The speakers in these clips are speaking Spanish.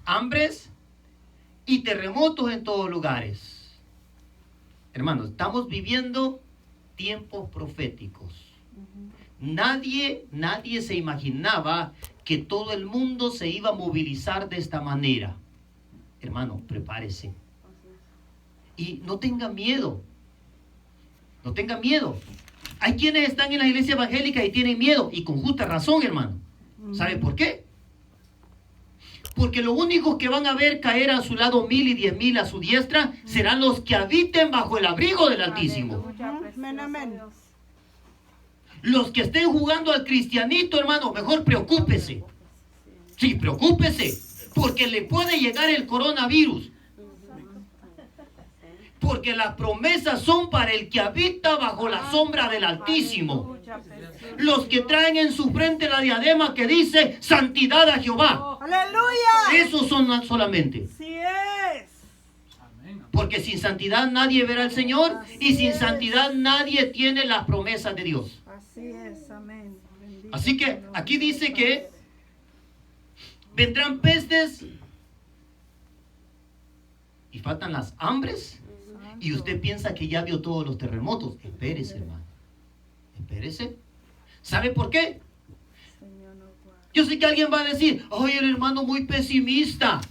hambres y terremotos en todos lugares. Hermanos, estamos viviendo tiempos proféticos. Nadie se imaginaba que todo el mundo se iba a movilizar de esta manera. Hermano, prepárese. Y no tenga miedo. No tenga miedo. Hay quienes están en la iglesia evangélica y tienen miedo, y con justa razón, hermano. ¿Sabe por qué? Porque los únicos que van a ver caer a su lado 1,000 y 10,000 a su diestra serán los que habiten bajo el abrigo del Altísimo. Amén. Los que estén jugando al cristianito, hermano, mejor preocúpese. Sí, preocúpese, porque le puede llegar el coronavirus. Porque las promesas son para el que habita bajo la sombra del Altísimo. Los que traen en su frente la diadema que dice santidad a Jehová. ¡Aleluya! Esos son solamente. ¡Sí es! Porque sin santidad nadie verá al Señor, y sin santidad nadie tiene las promesas de Dios. Así es, amén. Bendito. Así que aquí dice que vendrán pestes y faltan las hambres. Y usted piensa que ya vio todos los terremotos. Espérese, hermano. Espérese. ¿Sabe por qué? Yo sé que alguien va a decir, oye, el hermano muy pesimista.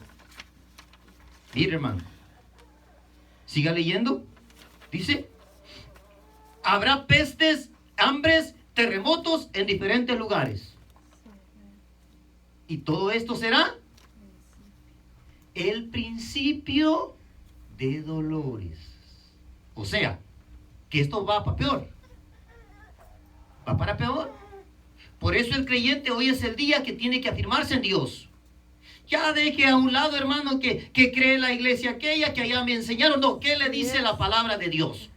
Mire, hermano. Siga leyendo. Dice, habrá pestes, hambres, terremotos en diferentes lugares. Y todo esto será el principio de dolores. O sea, que esto va para peor. Va para peor. Por eso el creyente hoy es el día que tiene que afirmarse en Dios. Ya deje a un lado, hermano, que cree en la iglesia aquella, que allá me enseñaron. No, ¿qué le dice la palabra de Dios?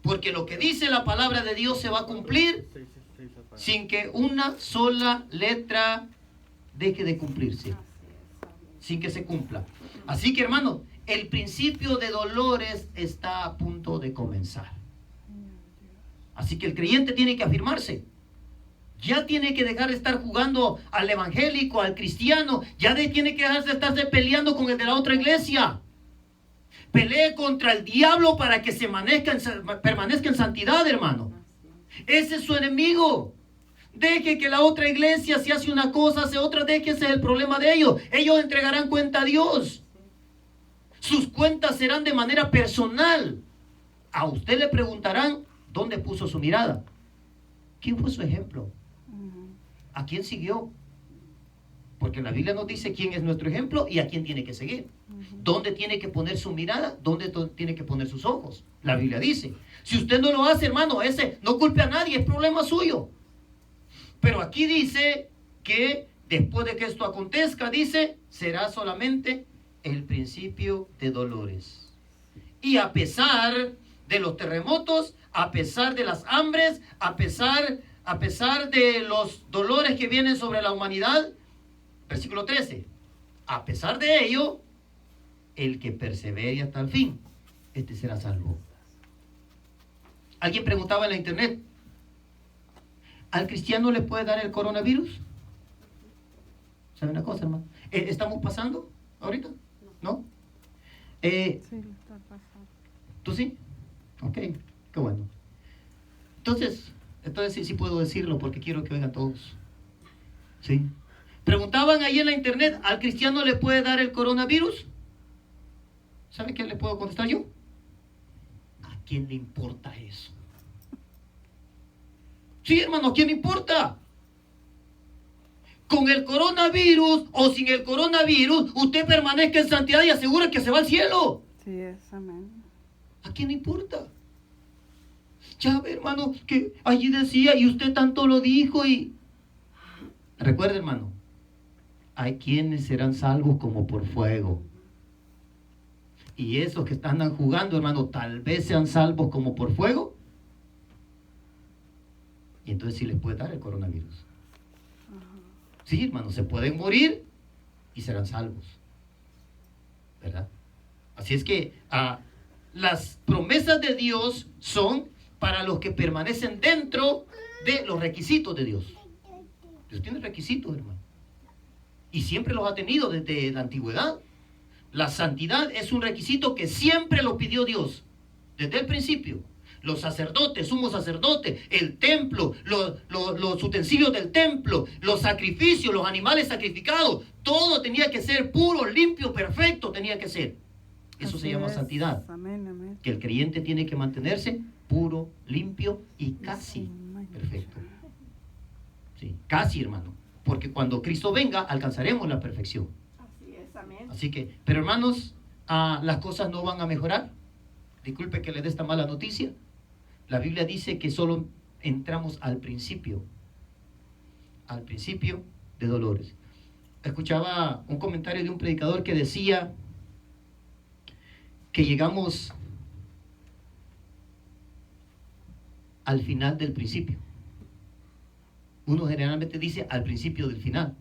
Porque lo que dice la palabra de Dios se va a cumplir sin que una sola letra deje de cumplirse. Sin que se cumpla. Así que, hermano, el principio de dolores está a punto de comenzar. Así que el creyente tiene que afirmarse. Ya tiene que dejar de estar jugando al evangélico, al cristiano. Ya tiene que dejar de estarse peleando con el de la otra iglesia. Pelee contra el diablo para que permanezca en santidad, hermano. Ese es su enemigo. Deje que la otra iglesia, si hace una cosa, hace otra, déjese el problema de ellos. Ellos entregarán cuenta a Dios. Sus cuentas serán de manera personal. A usted le preguntarán dónde puso su mirada. ¿Quién fue su ejemplo? ¿A quién siguió? Porque la Biblia nos dice quién es nuestro ejemplo y a quién tiene que seguir. ¿Dónde tiene que poner su mirada? ¿Dónde tiene que poner sus ojos? La Biblia dice. Si usted no lo hace, hermano, ese no culpe a nadie, es problema suyo. Pero aquí dice que después de que esto acontezca, dice, será solamente el principio de dolores. Y a pesar de los terremotos, a pesar de las hambres, a pesar de los dolores que vienen sobre la humanidad, versículo 13, a pesar de ello, el que persevere hasta el fin, este será salvo. Alguien preguntaba en la internet, ¿al cristiano le puede dar el coronavirus? ¿Sabe una cosa, hermano? ¿Estamos pasando ahorita? ¿No? Sí, está pasando. ¿Tú sí? Ok, qué bueno. Entonces sí puedo decirlo porque quiero que oigan todos. ¿Sí? Preguntaban ahí en la internet, ¿al cristiano le puede dar el coronavirus? ¿Sabe qué le puedo contestar yo? ¿A quién le importa eso? Sí, hermano, ¿a quién le importa? Con el coronavirus o sin el coronavirus, usted permanezca en santidad y asegura que se va al cielo. Sí es, amén. ¿A quién le importa? Ya ve, hermano, que allí decía y usted tanto lo dijo y... Recuerde, hermano, hay quienes serán salvos como por fuego. Y esos que están jugando, hermano, tal vez sean salvos como por fuego. Y entonces sí les puede dar el coronavirus. Sí, hermano, se pueden morir y serán salvos. ¿Verdad? Así es que las promesas de Dios son para los que permanecen dentro de los requisitos de Dios. Dios tiene requisitos, hermano. y siempre los ha tenido desde la antigüedad. La santidad es un requisito que siempre lo pidió Dios, desde el principio. Los sacerdotes, sumo sacerdote, el templo, los utensilios del templo, los sacrificios, los animales sacrificados, todo tenía que ser puro, limpio, perfecto tenía que ser. Eso se llama santidad. Amén, amén. Que el creyente tiene que mantenerse puro, limpio y casi perfecto. Sí, casi, hermano. Porque cuando Cristo venga, alcanzaremos la perfección. Así es, amén. Así que, pero hermanos, las cosas no van a mejorar. Disculpe que le dé esta mala noticia. La Biblia dice que solo entramos al principio de dolores. Escuchaba un comentario de un predicador que decía que llegamos al final del principio. Uno generalmente dice al principio del final.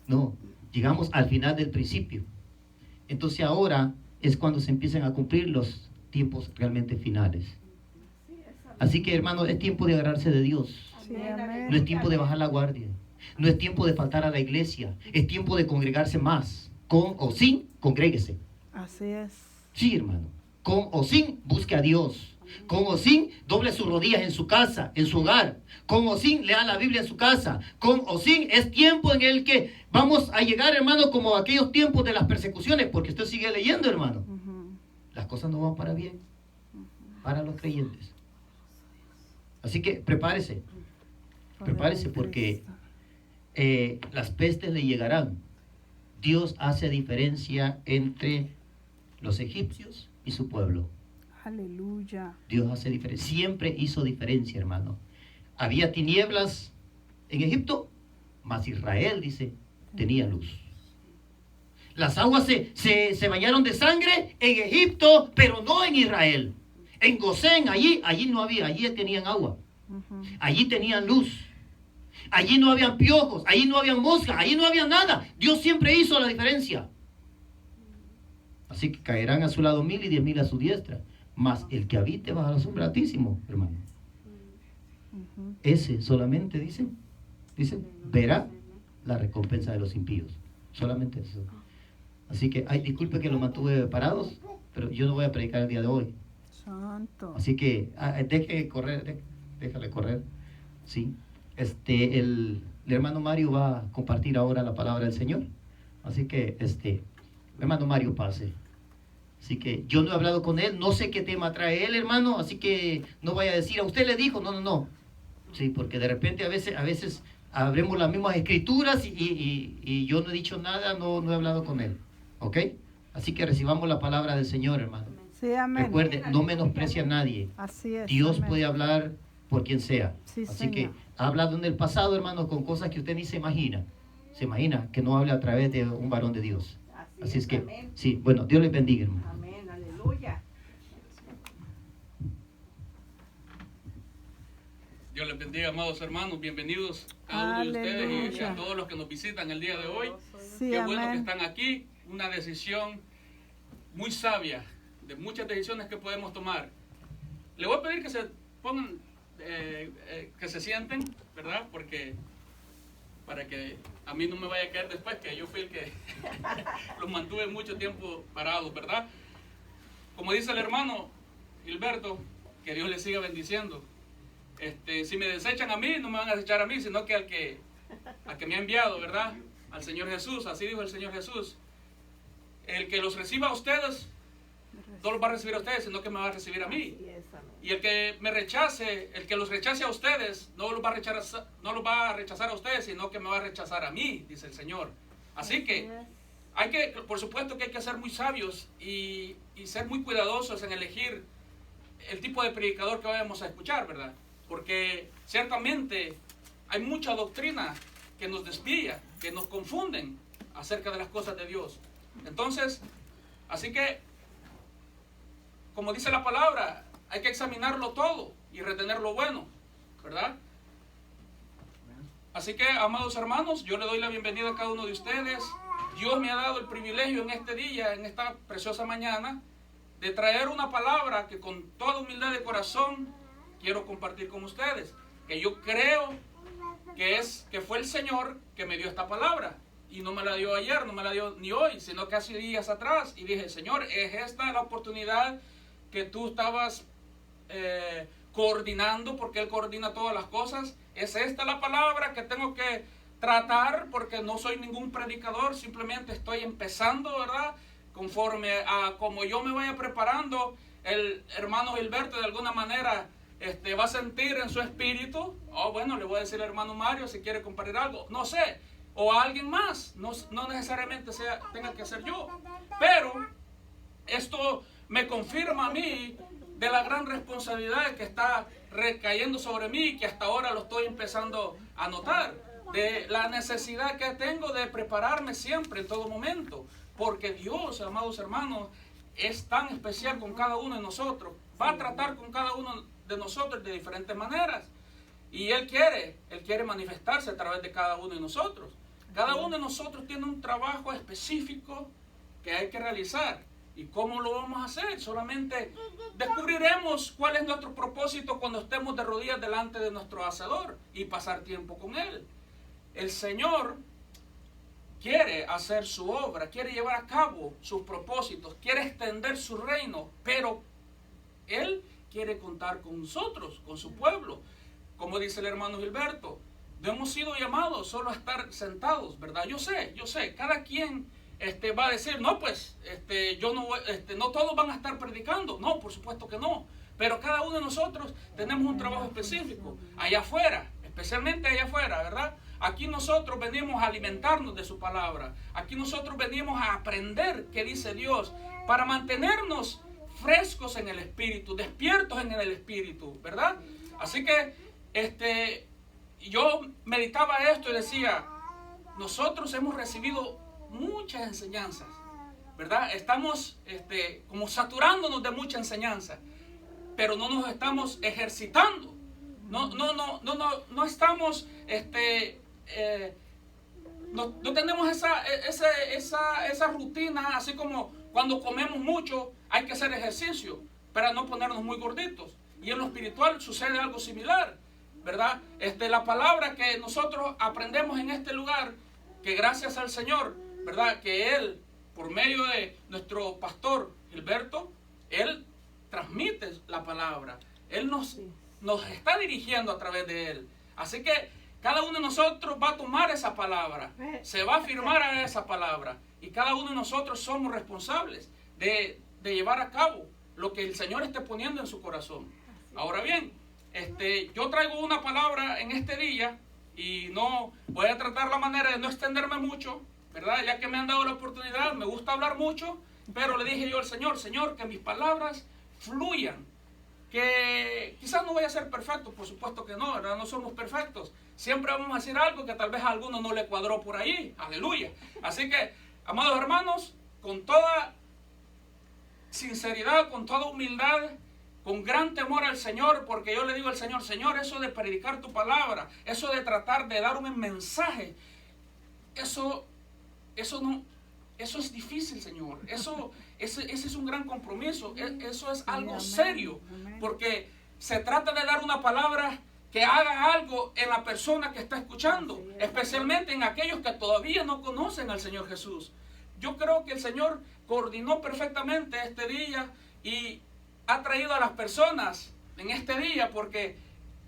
No, llegamos al final del principio. Entonces ahora es cuando se empiezan a cumplir los tiempos realmente finales. Así que, hermano, es tiempo de agarrarse de Dios. Sí, amén. No es tiempo de bajar la guardia. No es tiempo de faltar a la iglesia. Es tiempo de congregarse más. Con o sin, congréguese. Así es. Sí, hermano. Con o sin, busque a Dios. Con o sin, doble sus rodillas en su casa, en su hogar. Con o sin, lea la Biblia en su casa. Con o sin, es tiempo en el que vamos a llegar, hermano, como aquellos tiempos de las persecuciones, porque usted sigue leyendo, hermano. Las cosas no van para bien, para los creyentes. Así que prepárese porque las pestes le llegarán. Dios hace diferencia entre los egipcios y su pueblo. Aleluya. Dios hace diferencia, siempre hizo diferencia, hermano. Había tinieblas en Egipto, mas Israel, dice, tenía luz. Las aguas se bañaron de sangre en Egipto, pero no en Israel. En Gosén, allí no había, allí tenían agua. Allí tenían luz. Allí no habían piojos, allí no habían moscas, allí no había nada. Dios siempre hizo la diferencia. Así que caerán a su lado 1000 y 10,000 a su diestra. Mas el que habite bajo la sombra del Altísimo, hermano, ese solamente, dice, verá la recompensa de los impíos. Solamente eso. Así que, disculpe que lo mantuve parados, pero yo no voy a predicar el día de hoy. Santo. Así que, déjale correr. Sí. El hermano Mario va a compartir ahora la palabra del Señor. Así que, hermano Mario, pase. Así que yo no he hablado con él, no sé qué tema trae él, hermano, así que no vaya a decir, a usted le dijo, no. Sí, porque de repente a veces abrimos las mismas escrituras y yo no he dicho nada, no he hablado con él. ¿Ok? Así que recibamos la palabra del Señor, hermano. Sí, amén. Recuerde, no menosprecia a nadie. Así es. Dios amén. por hablar por quien sea. Sí, así Señor. que ha hablado en el pasado, hermano, con cosas que usted ni se imagina. Se imagina que no hable a través de un varón de Dios. Así es que, amén. sí, bueno, Dios les bendiga, hermano. Amén, aleluya. Dios les bendiga, amados hermanos. Bienvenidos a uno de ustedes y Aleluya. a todos los que nos visitan el día de hoy. Sí, Qué bueno que amén. están aquí. Una decisión muy sabia, de muchas decisiones que podemos tomar. Le voy a pedir que se pongan, que se sienten, ¿verdad? Porque para que a mí no me vaya a caer después, que yo fui el que los mantuve mucho tiempo parados, ¿verdad? Como dice el hermano Gilberto, que Dios les siga bendiciendo. Si me desechan a mí, no me van a desechar a mí, sino que al que me ha enviado, ¿verdad? Al Señor Jesús, así dijo el Señor Jesús. El que los reciba a ustedes, no los va a recibir a ustedes, sino que me va a recibir a mí. Y el que me rechace, el que los rechace a ustedes, no los va a rechazar a ustedes, sino que me va a rechazar a mí, dice el Señor. Así que por supuesto que hay que ser muy sabios y ser muy cuidadosos en elegir el tipo de predicador que vayamos a escuchar, ¿verdad? Porque ciertamente hay mucha doctrina que nos desvía, que nos confunden acerca de las cosas de Dios. Entonces, así que, como dice la palabra, hay que examinarlo todo y retener lo bueno, ¿verdad? Así que, amados hermanos, yo le doy la bienvenida a cada uno de ustedes. Dios me ha dado el privilegio en este día, en esta preciosa mañana, de traer una palabra que con toda humildad de corazón quiero compartir con ustedes. Que yo creo que fue el Señor que me dio esta palabra. y no me la dio ayer, no me la dio ni hoy, sino que hace días atrás. Y dije, Señor, ¿es esta la oportunidad que tú estabas coordinando? Porque Él coordina todas las cosas. ¿Es esta la palabra que tengo que tratar? Porque no soy ningún predicador, simplemente estoy empezando, ¿verdad? Conforme a como yo me vaya preparando, el hermano Gilberto de alguna manera va a sentir en su espíritu, bueno, le voy a decir al hermano Mario si quiere compartir algo, no sé, o a alguien más, no necesariamente tenga que ser yo, pero esto me confirma a mí de la gran responsabilidad que está recayendo sobre mí, que hasta ahora lo estoy empezando a notar, de la necesidad que tengo de prepararme siempre, en todo momento, porque Dios, amados hermanos, es tan especial con cada uno de nosotros, va a tratar con cada uno de nosotros de diferentes maneras, y Él quiere manifestarse a través de cada uno de nosotros. Cada uno de nosotros tiene un trabajo específico que hay que realizar. ¿Y cómo lo vamos a hacer? Solamente descubriremos cuál es nuestro propósito cuando estemos de rodillas delante de nuestro Hacedor y pasar tiempo con Él. El Señor quiere hacer su obra, quiere llevar a cabo sus propósitos, quiere extender su reino, pero Él quiere contar con nosotros, con su pueblo. Como dice el hermano Gilberto, no hemos sido llamados solo a estar sentados, ¿verdad? Yo sé, cada quien va a decir, no, pues, yo no, no todos van a estar predicando. No, por supuesto que no. Pero cada uno de nosotros tenemos un trabajo específico, allá afuera, especialmente allá afuera, ¿verdad? Aquí nosotros venimos a alimentarnos de su palabra. Aquí nosotros venimos a aprender qué dice Dios para mantenernos frescos en el espíritu, despiertos en el espíritu, ¿verdad? Así que, yo meditaba esto y decía, nosotros hemos recibido muchas enseñanzas, ¿verdad? Estamos como saturándonos de mucha enseñanza, pero no nos estamos ejercitando, no estamos, no tenemos esa rutina, así como cuando comemos mucho hay que hacer ejercicio para no ponernos muy gorditos, y en lo espiritual sucede algo similar, ¿verdad? La palabra que nosotros aprendemos en este lugar, que gracias al Señor, ¿verdad? Que Él, por medio de nuestro pastor Gilberto, Él transmite la palabra. Él nos está dirigiendo a través de Él. Así que cada uno de nosotros va a tomar esa palabra, se va a afirmar a esa palabra, y cada uno de nosotros somos responsables de llevar a cabo lo que el Señor esté poniendo en su corazón. Ahora bien, yo traigo una palabra en este día y no voy a tratar la manera de no extenderme mucho, ¿verdad? Ya que me han dado la oportunidad, me gusta hablar mucho, pero le dije yo al Señor, Señor, que mis palabras fluyan, que quizás no voy a ser perfecto, por supuesto que no, ¿verdad? No somos perfectos, siempre vamos a decir algo que tal vez a alguno no le cuadró por ahí, aleluya. Así que, amados hermanos, con toda sinceridad, con toda humildad, con gran temor al Señor, porque yo le digo al Señor, Señor, eso de predicar tu palabra, eso de tratar de dar un mensaje, eso es difícil, Señor. Ese es un gran compromiso, eso es algo serio, porque se trata de dar una palabra que haga algo en la persona que está escuchando, especialmente en aquellos que todavía no conocen al Señor Jesús. Yo creo que el Señor coordinó perfectamente este día y ha traído a las personas en este día porque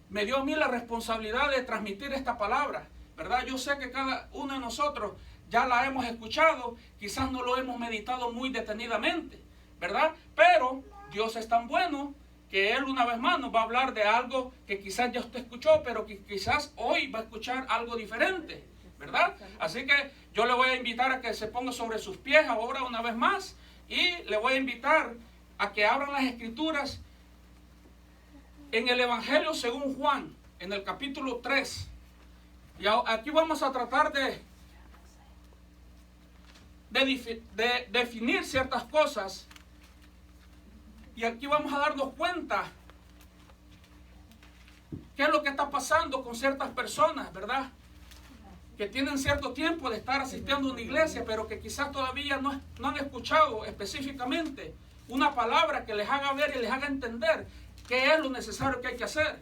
me dio a mí la responsabilidad de transmitir esta palabra, ¿verdad? Yo sé que cada uno de nosotros ya la hemos escuchado, quizás no lo hemos meditado muy detenidamente, ¿verdad? Pero Dios es tan bueno que Él una vez más nos va a hablar de algo que quizás ya usted escuchó, pero que quizás hoy va a escuchar algo diferente, ¿verdad? Así que yo le voy a invitar a que se ponga sobre sus pies ahora una vez más y le voy a invitar a que abran las Escrituras en el Evangelio según Juan, en el capítulo 3. Y aquí vamos a tratar de definir ciertas cosas. Y aquí vamos a darnos cuenta qué es lo que está pasando con ciertas personas, ¿verdad? Que tienen cierto tiempo de estar asistiendo a una iglesia, pero que quizás todavía no han escuchado específicamente una palabra que les haga ver y les haga entender qué es lo necesario que hay que hacer.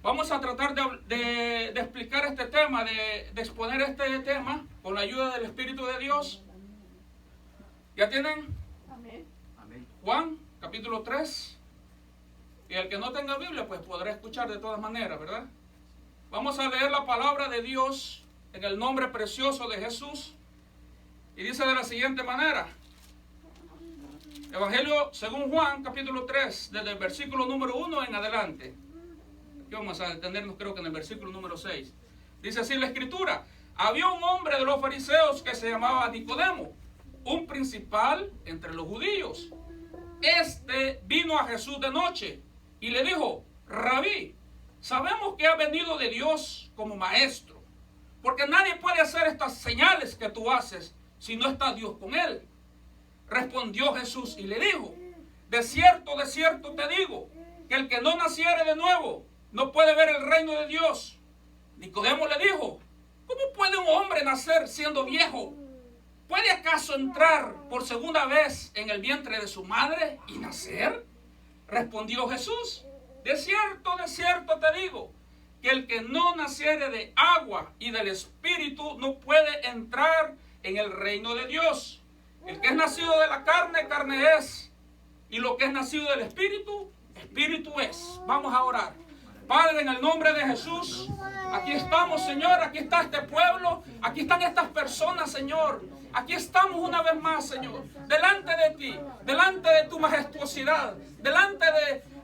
Vamos a tratar de explicar este tema, de exponer este tema con la ayuda del Espíritu de Dios. ¿Ya tienen? Amén. Juan, capítulo 3. Y el que no tenga Biblia, pues podrá escuchar de todas maneras, ¿verdad? Vamos a leer la palabra de Dios en el nombre precioso de Jesús. Y dice de la siguiente manera. Evangelio según Juan, capítulo 3, desde el versículo número 1 en adelante. Aquí vamos a detenernos, creo que en el versículo número 6. Dice así la Escritura: había un hombre de los fariseos que se llamaba Nicodemo, un principal entre los judíos. Este vino a Jesús de noche y le dijo: Rabí, sabemos que ha venido de Dios como maestro, porque nadie puede hacer estas señales que tú haces si no está Dios con él. Respondió Jesús y le dijo: de cierto te digo, que el que no naciere de nuevo no puede ver el reino de Dios. Nicodemo le dijo: ¿cómo puede un hombre nacer siendo viejo? ¿Puede acaso entrar por segunda vez en el vientre de su madre y nacer? Respondió Jesús: de cierto te digo, que el que no naciere de agua y del Espíritu no puede entrar en el reino de Dios. El que es nacido de la carne, carne es, y lo que es nacido del Espíritu, Espíritu es. Vamos a orar. Padre, en el nombre de Jesús, aquí estamos, Señor, aquí está este pueblo, aquí están estas personas, Señor. Aquí estamos una vez más, Señor, delante de ti, delante de tu majestuosidad, delante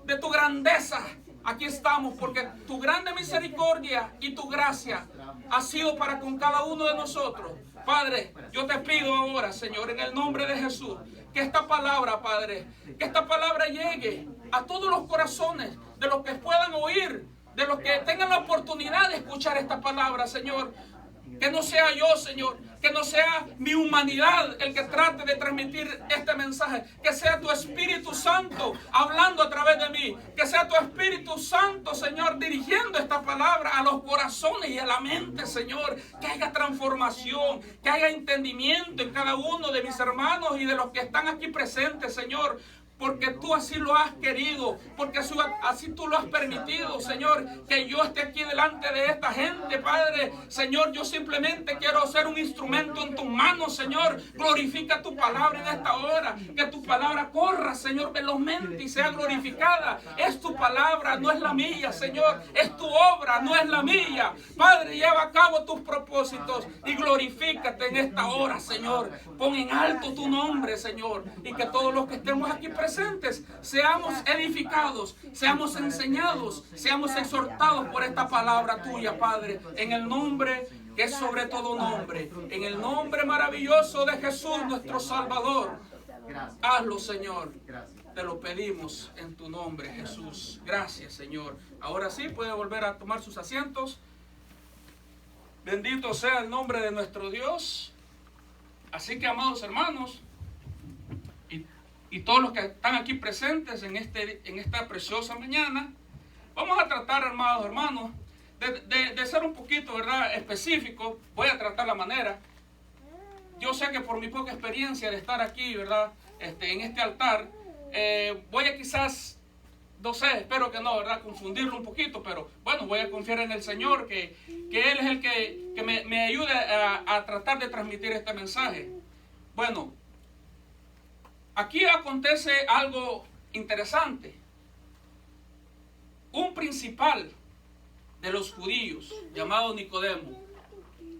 de tu grandeza. Aquí estamos porque tu grande misericordia y tu gracia ha sido para con cada uno de nosotros. Padre, yo te pido ahora, Señor, en el nombre de Jesús, que esta palabra, Padre, que esta palabra llegue a todos los corazones de los que puedan oír, de los que tengan la oportunidad de escuchar esta palabra, Señor. Que no sea yo, Señor, que no sea mi humanidad el que trate de transmitir este mensaje. Que sea tu Espíritu Santo hablando a través de mí. Que sea tu Espíritu Santo, Señor, dirigiendo esta palabra a los corazones y a la mente, Señor. Que haya transformación, que haya entendimiento en cada uno de mis hermanos y de los que están aquí presentes, Señor. Porque tú así lo has querido, porque así tú lo has permitido, Señor, que yo esté aquí delante de esta gente, Padre. Señor, yo simplemente quiero ser un instrumento en tus manos, Señor. Glorifica tu palabra en esta hora, que tu palabra corra, Señor, velozmente y sea glorificada. Es tu palabra, no es la mía, Señor. Es tu obra, no es la mía. Padre, lleva a cabo tus propósitos y glorifícate en esta hora, Señor. Pon en alto tu nombre, Señor, y que todos los que estemos aquí presentes seamos edificados, seamos enseñados, seamos exhortados por esta palabra tuya, Padre, en el nombre que es sobre todo nombre, en el nombre maravilloso de Jesús, nuestro Salvador. Hazlo, Señor, te lo pedimos en tu nombre, Jesús. Gracias, Señor. Ahora sí, puede volver a tomar sus asientos. Bendito sea el nombre de nuestro Dios. Así que, amados hermanos, y todos los que están aquí presentes en esta preciosa mañana, vamos a tratar, amados hermanos, de ser un poquito, ¿verdad?, específico. Voy a tratar la manera. Yo sé que por mi poca experiencia de estar aquí, ¿verdad?, en este altar, voy a quizás, no sé, espero que no, ¿verdad?, confundirlo un poquito, pero bueno, voy a confiar en el Señor, que Él es el que me ayude a tratar de transmitir este mensaje. Bueno, aquí acontece algo interesante. Un principal de los judíos, llamado Nicodemo,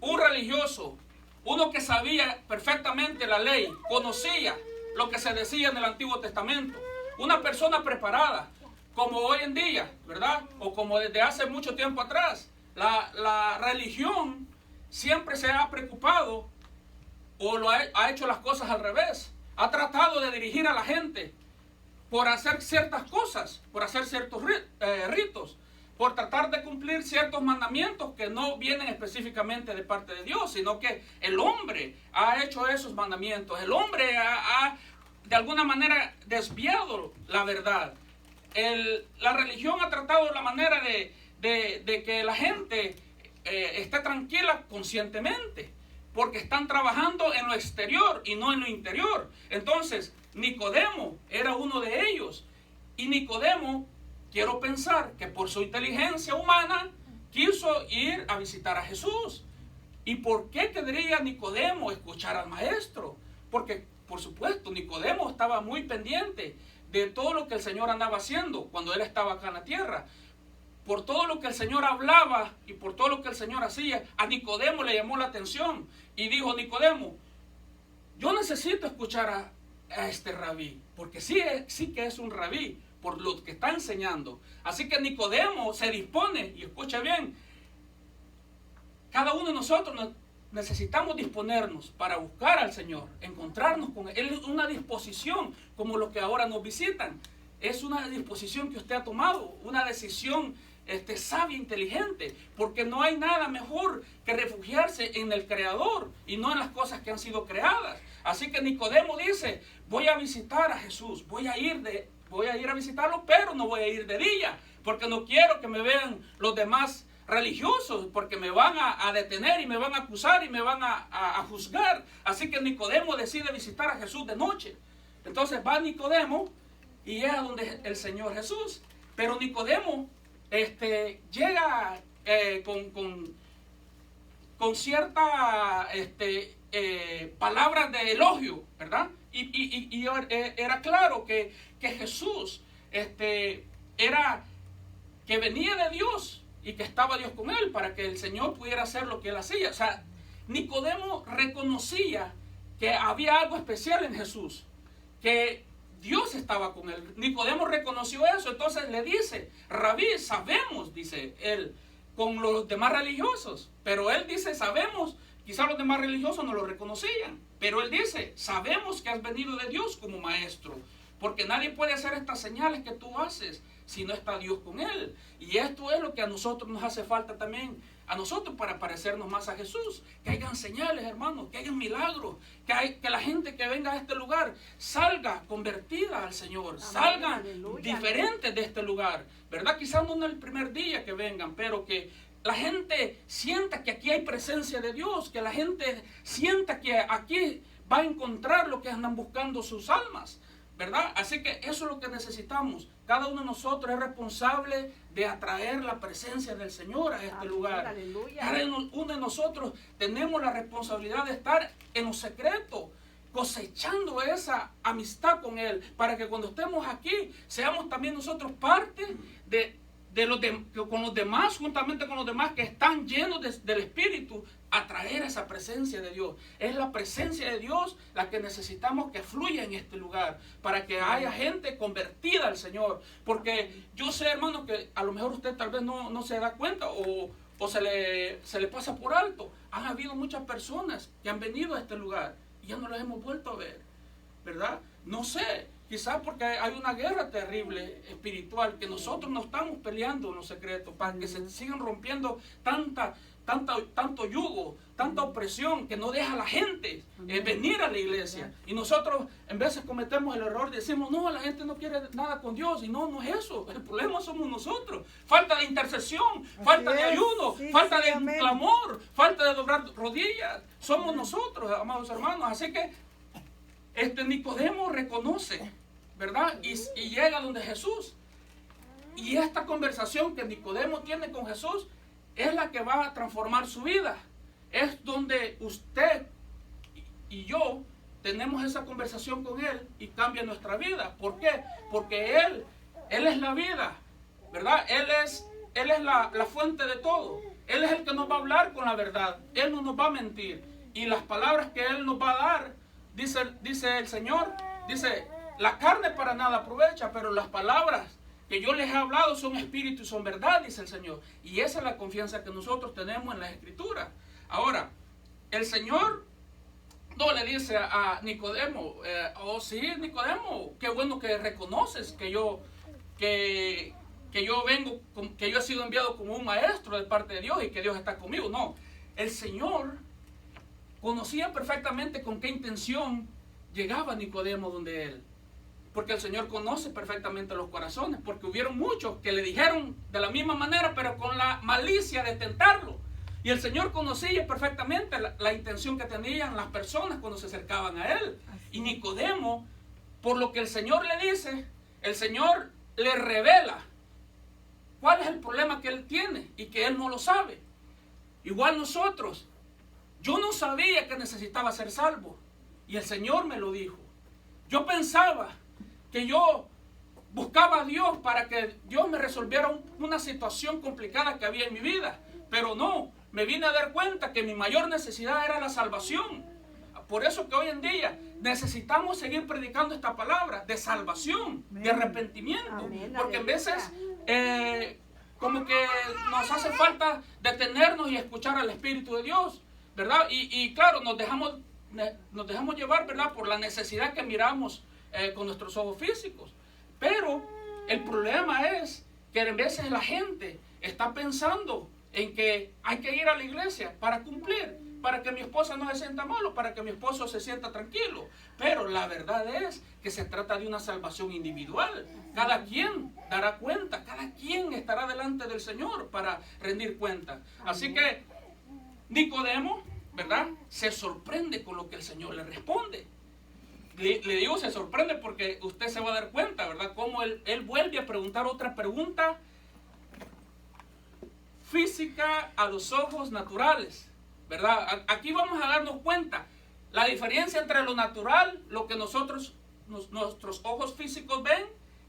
un religioso, uno que sabía perfectamente la ley, conocía lo que se decía en el Antiguo Testamento, una persona preparada, como hoy en día, ¿verdad? O como desde hace mucho tiempo atrás. La religión siempre se ha preocupado o ha hecho las cosas al revés. Ha tratado de dirigir a la gente por hacer ciertas cosas, por hacer ciertos ritos, por tratar de cumplir ciertos mandamientos que no vienen específicamente de parte de Dios, sino que el hombre ha hecho esos mandamientos. El hombre ha de alguna manera desviado la verdad. La religión ha tratado la manera de que la gente esté tranquila conscientemente, porque están trabajando en lo exterior y no en lo interior. Entonces, Nicodemo era uno de ellos. Y Nicodemo quiero pensar que por su inteligencia humana quiso ir a visitar a Jesús. ¿Y por qué querría Nicodemo escuchar al maestro? Porque, por supuesto, Nicodemo estaba muy pendiente de todo lo que el Señor andaba haciendo cuando él estaba acá en la tierra. Por todo lo que el Señor hablaba y por todo lo que el Señor hacía, a Nicodemo le llamó la atención y dijo: Nicodemo, yo necesito escuchar a este rabí, porque sí que es un rabí por lo que está enseñando. Así que Nicodemo se dispone, y escucha bien, cada uno de nosotros necesitamos disponernos para buscar al Señor, encontrarnos con Él. Es una disposición como los que ahora nos visitan. Es una disposición que usted ha tomado, una decisión sabia, inteligente, porque no hay nada mejor que refugiarse en el Creador y no en las cosas que han sido creadas. Así que Nicodemo dice: voy a visitar a Jesús, voy a ir a visitarlo, pero no voy a ir de día, porque no quiero que me vean los demás religiosos, porque me van a detener y me van a acusar y me van a juzgar. Así que Nicodemo decide visitar a Jesús de noche. Entonces va Nicodemo y llega donde el Señor Jesús. Pero Nicodemo llega con cierta palabras de elogio, ¿verdad? Y era claro que Jesús era que venía de Dios y que estaba Dios con él para que el Señor pudiera hacer lo que él hacía. O sea, Nicodemo reconocía que había algo especial en Jesús, que Dios estaba con él. Nicodemo reconoció eso, entonces le dice: Rabí, sabemos, dice él, con los demás religiosos, pero él dice: sabemos. Quizás los demás religiosos no lo reconocían, pero él dice: sabemos que has venido de Dios como maestro, porque nadie puede hacer estas señales que tú haces si no está Dios con él. Y esto es lo que a nosotros nos hace falta también, a nosotros, para parecernos más a Jesús. Que hayan señales, hermanos, que hayan milagros, que la gente que venga a este lugar salga convertida al Señor, salga diferente de este lugar, ¿verdad? Quizás no en el primer día que vengan, pero que la gente sienta que aquí hay presencia de Dios, que la gente sienta que aquí va a encontrar lo que andan buscando sus almas, ¿verdad? Así que eso es lo que necesitamos. Cada uno de nosotros es responsable de atraer la presencia del Señor a este lugar. Aleluya. Cada uno de nosotros tenemos la responsabilidad de estar en lo secreto, cosechando esa amistad con Él, para que cuando estemos aquí seamos también nosotros parte con los demás, juntamente con los demás que están llenos del Espíritu, atraer esa presencia de Dios. Es la presencia de Dios la que necesitamos que fluya en este lugar, para que haya gente convertida al Señor. Porque yo sé, hermano, que a lo mejor usted tal vez no se da cuenta o se le pasa por alto. Han habido muchas personas que han venido a este lugar y ya no las hemos vuelto a ver, ¿verdad? No sé, quizás porque hay una guerra terrible espiritual que nosotros no estamos peleando en los secretos, para que se sigan rompiendo tanto yugo, tanta opresión que no deja a la gente venir a la iglesia. Y nosotros en veces cometemos el error de decimos: no, la gente no quiere nada con Dios. Y no es eso. El problema somos nosotros. Falta de intercesión, falta de ayuno, falta de clamor, falta de doblar rodillas. Somos nosotros, amados hermanos. Así que Nicodemo reconoce, ¿verdad? Y llega donde Jesús. Y esta conversación que Nicodemo tiene con Jesús es la que va a transformar su vida. Es donde usted y yo tenemos esa conversación con Él y cambia nuestra vida. ¿Por qué? Porque Él es la vida, ¿verdad? Él es la fuente de todo. Él es el que nos va a hablar con la verdad. Él no nos va a mentir. Y las palabras que Él nos va a dar, dice el Señor, dice: la carne para nada aprovecha, pero las palabras que yo les he hablado son espíritu y son verdad, dice el Señor. Y esa es la confianza que nosotros tenemos en las Escrituras. Ahora, el Señor no le dice a Nicodemo: oh sí, Nicodemo, qué bueno que reconoces que yo vengo, que yo he sido enviado como un maestro de parte de Dios y que Dios está conmigo. No, el Señor conocía perfectamente con qué intención llegaba Nicodemo donde Él. Porque el Señor conoce perfectamente los corazones, porque hubieron muchos que le dijeron de la misma manera, pero con la malicia de tentarlo. Y el Señor conocía perfectamente la intención que tenían las personas cuando se acercaban a Él. Y Nicodemo, por lo que el Señor le dice, el Señor le revela cuál es el problema que él tiene y que él no lo sabe. Igual nosotros. Yo no sabía que necesitaba ser salvo y el Señor me lo dijo. Yo pensaba que yo buscaba a Dios para que Dios me resolviera una situación complicada que había en mi vida, pero no, me vine a dar cuenta que mi mayor necesidad era la salvación. Por eso que hoy en día necesitamos seguir predicando esta palabra de salvación, de arrepentimiento, porque en veces como que nos hace falta detenernos y escuchar al Espíritu de Dios, ¿verdad? Y claro, nos dejamos llevar, ¿verdad?, por la necesidad que miramos con nuestros ojos físicos. Pero el problema es que en veces la gente está pensando en que hay que ir a la iglesia para cumplir, para que mi esposa no se sienta malo, para que mi esposo se sienta tranquilo. Pero la verdad es que se trata de una salvación individual. Cada quien dará cuenta, cada quien estará delante del Señor para rendir cuenta. Así que Nicodemo, ¿verdad?, se sorprende con lo que el Señor le responde. Le digo se sorprende porque usted se va a dar cuenta, ¿verdad?, cómo él vuelve a preguntar otra pregunta física a los ojos naturales, ¿verdad? Aquí vamos a darnos cuenta la diferencia entre lo natural, lo que nuestros ojos físicos ven,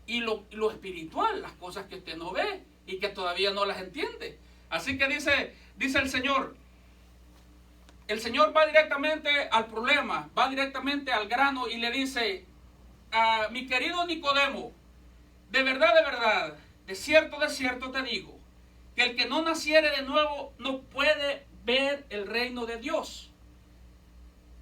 y lo espiritual, las cosas que usted no ve y que todavía no las entiende. Así que dice el Señor va directamente al problema, va directamente al grano y le dice: mi querido Nicodemo, de verdad, de cierto te digo, que el que no naciere de nuevo no puede ver el reino de Dios.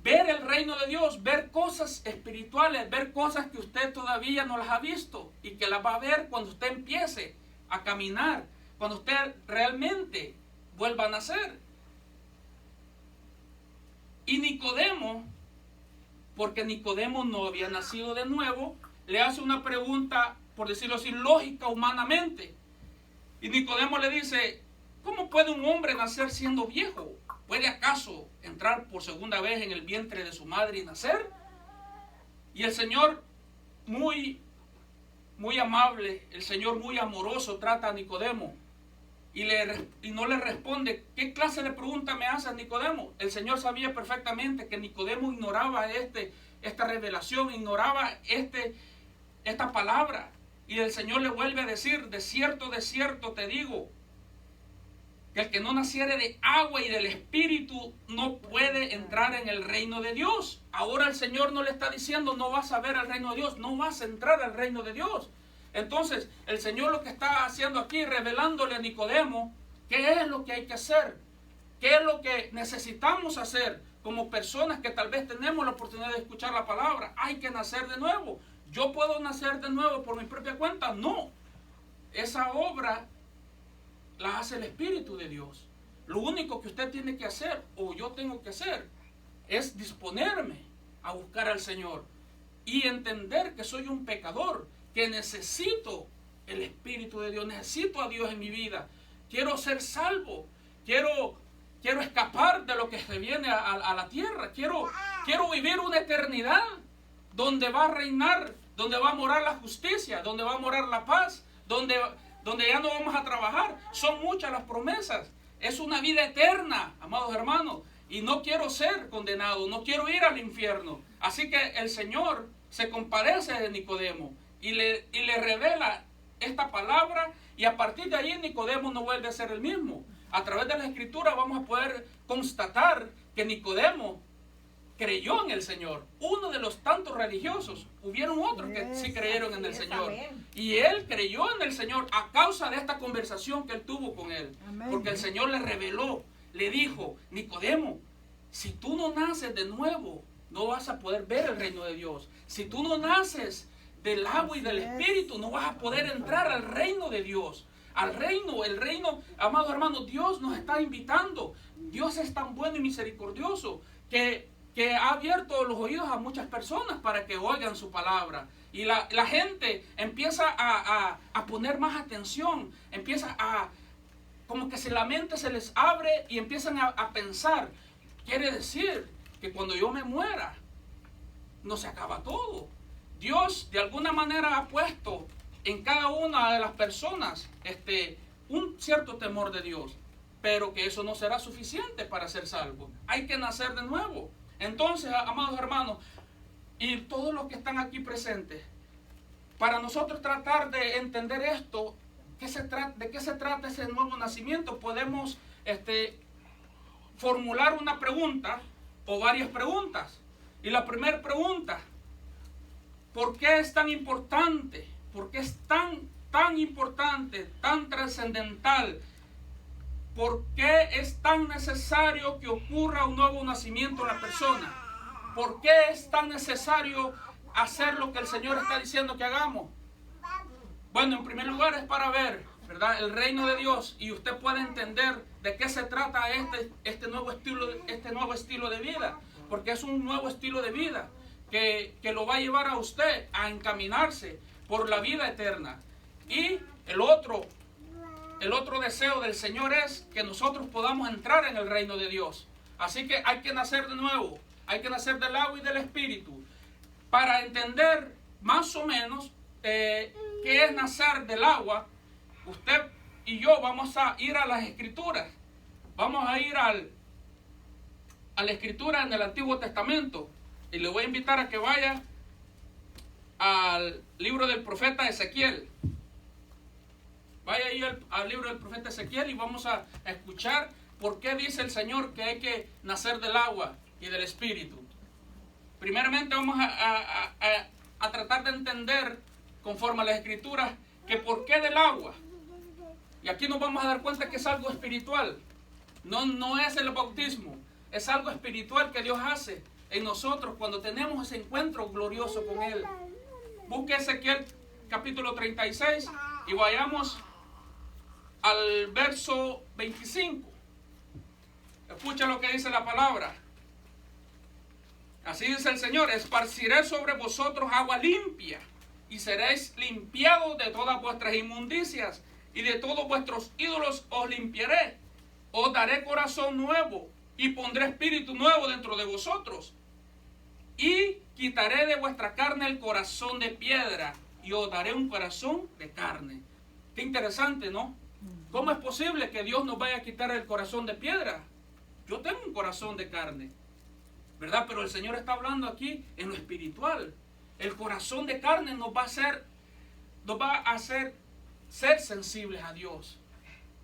Ver el reino de Dios, ver cosas espirituales, ver cosas que usted todavía no las ha visto y que las va a ver cuando usted empiece a caminar, cuando usted realmente vuelva a nacer. Y Nicodemo, porque Nicodemo no había nacido de nuevo, le hace una pregunta, por decirlo así, lógica humanamente. Y Nicodemo le dice: ¿cómo puede un hombre nacer siendo viejo? ¿Puede acaso entrar por segunda vez en el vientre de su madre y nacer? Y el Señor, muy amable, el Señor muy amoroso, trata a Nicodemo y no le responde. ¿Qué clase de pregunta me hace Nicodemo? El Señor sabía perfectamente que Nicodemo ignoraba esta revelación, ignoraba esta palabra. Y el Señor le vuelve a decir: de cierto te digo, que el que no naciere de agua y del Espíritu no puede entrar en el reino de Dios. Ahora el Señor no le está diciendo: no vas a ver al reino de Dios, no vas a entrar al reino de Dios. Entonces el Señor lo que está haciendo aquí, revelándole a Nicodemo qué es lo que hay que hacer, qué es lo que necesitamos hacer como personas que tal vez tenemos la oportunidad de escuchar la palabra. Hay que nacer de nuevo. ¿Yo puedo nacer de nuevo por mi propia cuenta? No. Esa obra la hace el Espíritu de Dios. Lo único que usted tiene que hacer, o yo tengo que hacer, es disponerme a buscar al Señor y entender que soy un pecador, que necesito el Espíritu de Dios, necesito a Dios en mi vida. Quiero ser salvo, quiero escapar de lo que se viene a la tierra, quiero vivir una eternidad donde va a reinar, donde va a morar la justicia, donde va a morar la paz, donde ya no vamos a trabajar. Son muchas las promesas. Es una vida eterna, amados hermanos. Y no quiero ser condenado, no quiero ir al infierno. Así que el Señor se compadece de Nicodemo y le revela esta palabra. Y a partir de ahí Nicodemo no vuelve a ser el mismo. A través de la Escritura vamos a poder constatar que Nicodemo creyó en el Señor. Uno de los tantos religiosos. Hubieron otros que sí creyeron en el Señor. Y él creyó en el Señor a causa de esta conversación que él tuvo con él. Porque el Señor le reveló, le dijo: Nicodemo, si tú no naces de nuevo, no vas a poder ver el reino de Dios. Si tú no naces del agua y del Espíritu, no vas a poder entrar al reino de Dios. Al reino, el reino, amados hermanos, Dios nos está invitando. Dios es tan bueno y misericordioso que ha abierto los oídos a muchas personas para que oigan su palabra. Y la gente empieza a poner más atención, empieza como que la mente se les abre y empiezan a pensar. Quiere decir que cuando yo me muera, no se acaba todo. Dios de alguna manera ha puesto en cada una de las personas un cierto temor de Dios, pero que eso no será suficiente para ser salvo. Hay que nacer de nuevo. Entonces, amados hermanos, y todos los que están aquí presentes, para nosotros tratar de entender esto, de qué se trata ese nuevo nacimiento, podemos formular una pregunta o varias preguntas. Y la primera pregunta: ¿por qué es tan importante? ¿Por qué es tan importante, tan trascendental? ¿Por qué es tan necesario que ocurra un nuevo nacimiento en la persona? ¿Por qué es tan necesario hacer lo que el Señor está diciendo que hagamos? Bueno, en primer lugar es para ver, ¿verdad?, el reino de Dios, y usted puede entender de qué se trata este nuevo estilo de vida, porque es un nuevo estilo de vida que lo va a llevar a usted a encaminarse por la vida eterna. Y el otro deseo del Señor es que nosotros podamos entrar en el reino de Dios. Así que hay que nacer de nuevo, hay que nacer del agua y del Espíritu. Para entender más o menos qué es nacer del agua, usted y yo vamos a ir a las Escrituras. Vamos a ir a la Escritura en el Antiguo Testamento. Y le voy a invitar a que vaya al libro del profeta Ezequiel. Vaya ahí al libro del profeta Ezequiel y vamos a escuchar por qué dice el Señor que hay que nacer del agua y del Espíritu. Primeramente vamos a tratar de entender, conforme a las Escrituras, que por qué del agua. Y aquí nos vamos a dar cuenta que es algo espiritual. No es el bautismo, es algo espiritual que Dios hace en nosotros cuando tenemos ese encuentro glorioso con Él. Busque Ezequiel capítulo 36 y vayamos al verso 25. Escucha lo que dice la palabra. Así dice el Señor: esparciré sobre vosotros agua limpia, y seréis limpiados de todas vuestras inmundicias, y de todos vuestros ídolos os limpiaré. Os daré corazón nuevo, y pondré espíritu nuevo dentro de vosotros. Y quitaré de vuestra carne el corazón de piedra, y os daré un corazón de carne. Qué interesante, ¿no? ¿Cómo es posible que Dios nos vaya a quitar el corazón de piedra? Yo tengo un corazón de carne, ¿verdad? Pero el Señor está hablando aquí en lo espiritual. El corazón de carne nos va a hacer ser sensibles a Dios,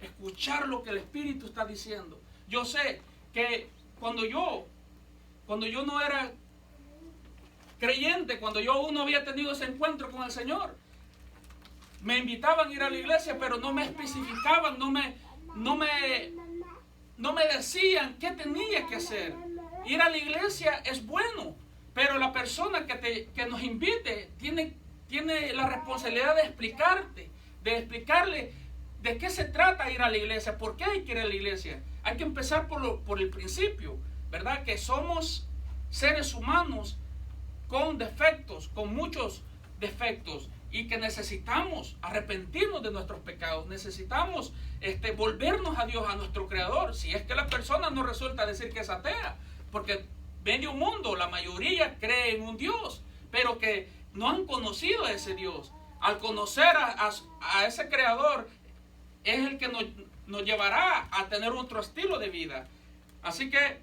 escuchar lo que el Espíritu está diciendo. Yo sé que cuando yo no era creyente, cuando yo aún no había tenido ese encuentro con el Señor, me invitaban a ir a la iglesia, pero no me especificaban, no me decían qué tenía que hacer. Ir a la iglesia es bueno, pero la persona que nos invite tiene la responsabilidad de explicarle de qué se trata ir a la iglesia, por qué hay que ir a la iglesia. Hay que empezar por el principio, ¿verdad? Que somos seres humanos con defectos, con muchos defectos, y que necesitamos arrepentirnos de nuestros pecados, necesitamos volvernos a Dios, a nuestro Creador. Si es que la persona no resulta decir que es atea, porque medio mundo, la mayoría cree en un Dios, pero que no han conocido a ese Dios. Al conocer a ese Creador, es el que nos llevará a tener otro estilo de vida. Así que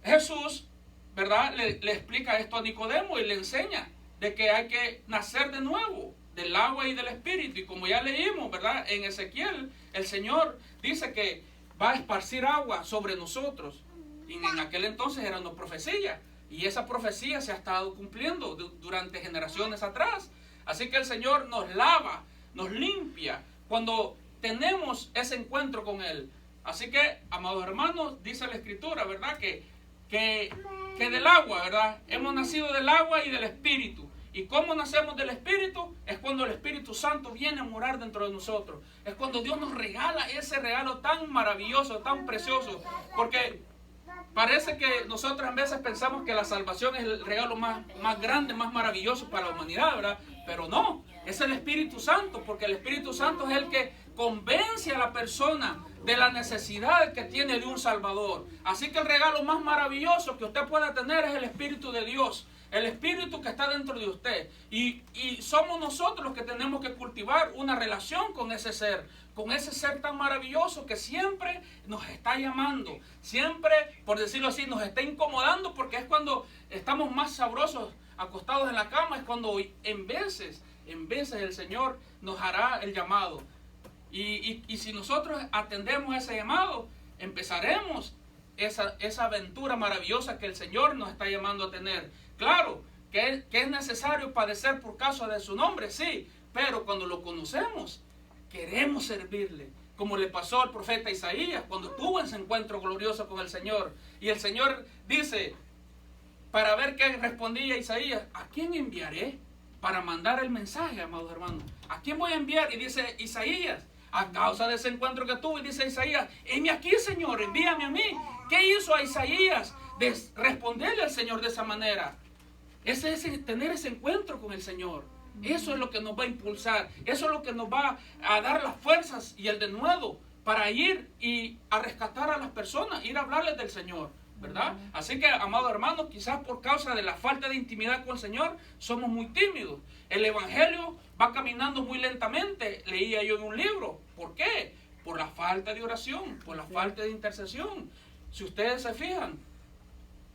Jesús, ¿verdad?, le explica esto a Nicodemo y le enseña de que hay que nacer de nuevo del agua y del Espíritu. Y como ya leímos, ¿verdad?, en Ezequiel, el Señor dice que va a esparcir agua sobre nosotros. Y en aquel entonces era una profecía, y esa profecía se ha estado cumpliendo durante generaciones atrás. Así que el Señor nos lava, nos limpia cuando tenemos ese encuentro con Él. Así que, amados hermanos, dice la Escritura, ¿verdad?, que del agua, ¿verdad? Hemos nacido del agua y del Espíritu. ¿Y cómo nacemos del Espíritu? Es cuando el Espíritu Santo viene a morar dentro de nosotros. Es cuando Dios nos regala ese regalo tan maravilloso, tan precioso. Porque parece que nosotros a veces pensamos que la salvación es el regalo más grande, más maravilloso para la humanidad, ¿verdad? Pero no, es el Espíritu Santo, porque el Espíritu Santo es el que convence a la persona de la necesidad que tiene de un Salvador. Así que el regalo más maravilloso que usted pueda tener es el Espíritu de Dios. el espíritu que está dentro de usted. Y somos nosotros los que tenemos que cultivar una relación con ese ser tan maravilloso que siempre nos está llamando, siempre, por decirlo así, nos está incomodando, porque es cuando estamos más sabrosos acostados en la cama, es cuando en veces el Señor nos hará el llamado. Y si nosotros atendemos ese llamado, empezaremos esa aventura maravillosa que el Señor nos está llamando a tener. Claro, que es necesario padecer por causa de su nombre, sí, pero cuando lo conocemos, queremos servirle, como le pasó al profeta Isaías cuando tuvo ese encuentro glorioso con el Señor. Y el Señor dice, para ver qué respondía Isaías, ¿a quién enviaré para mandar el mensaje, amados hermanos? ¿A quién voy a enviar? Y dice Isaías, a causa de ese encuentro que tuve, dice Isaías, heme aquí, Señor, envíame a mí. ¿Qué hizo a Isaías de responderle al Señor de esa manera? Ese es tener ese encuentro con el Señor. Eso es lo que nos va a impulsar, eso es lo que nos va a dar las fuerzas y el denuedo para ir y a rescatar a las personas, ir a hablarles del Señor, ¿verdad? Así que, amados hermanos, quizás por causa de la falta de intimidad con el Señor, somos muy tímidos. El Evangelio va caminando muy lentamente, leía yo en un libro. ¿Por qué? Por la falta de oración, por la falta de intercesión. Si ustedes se fijan,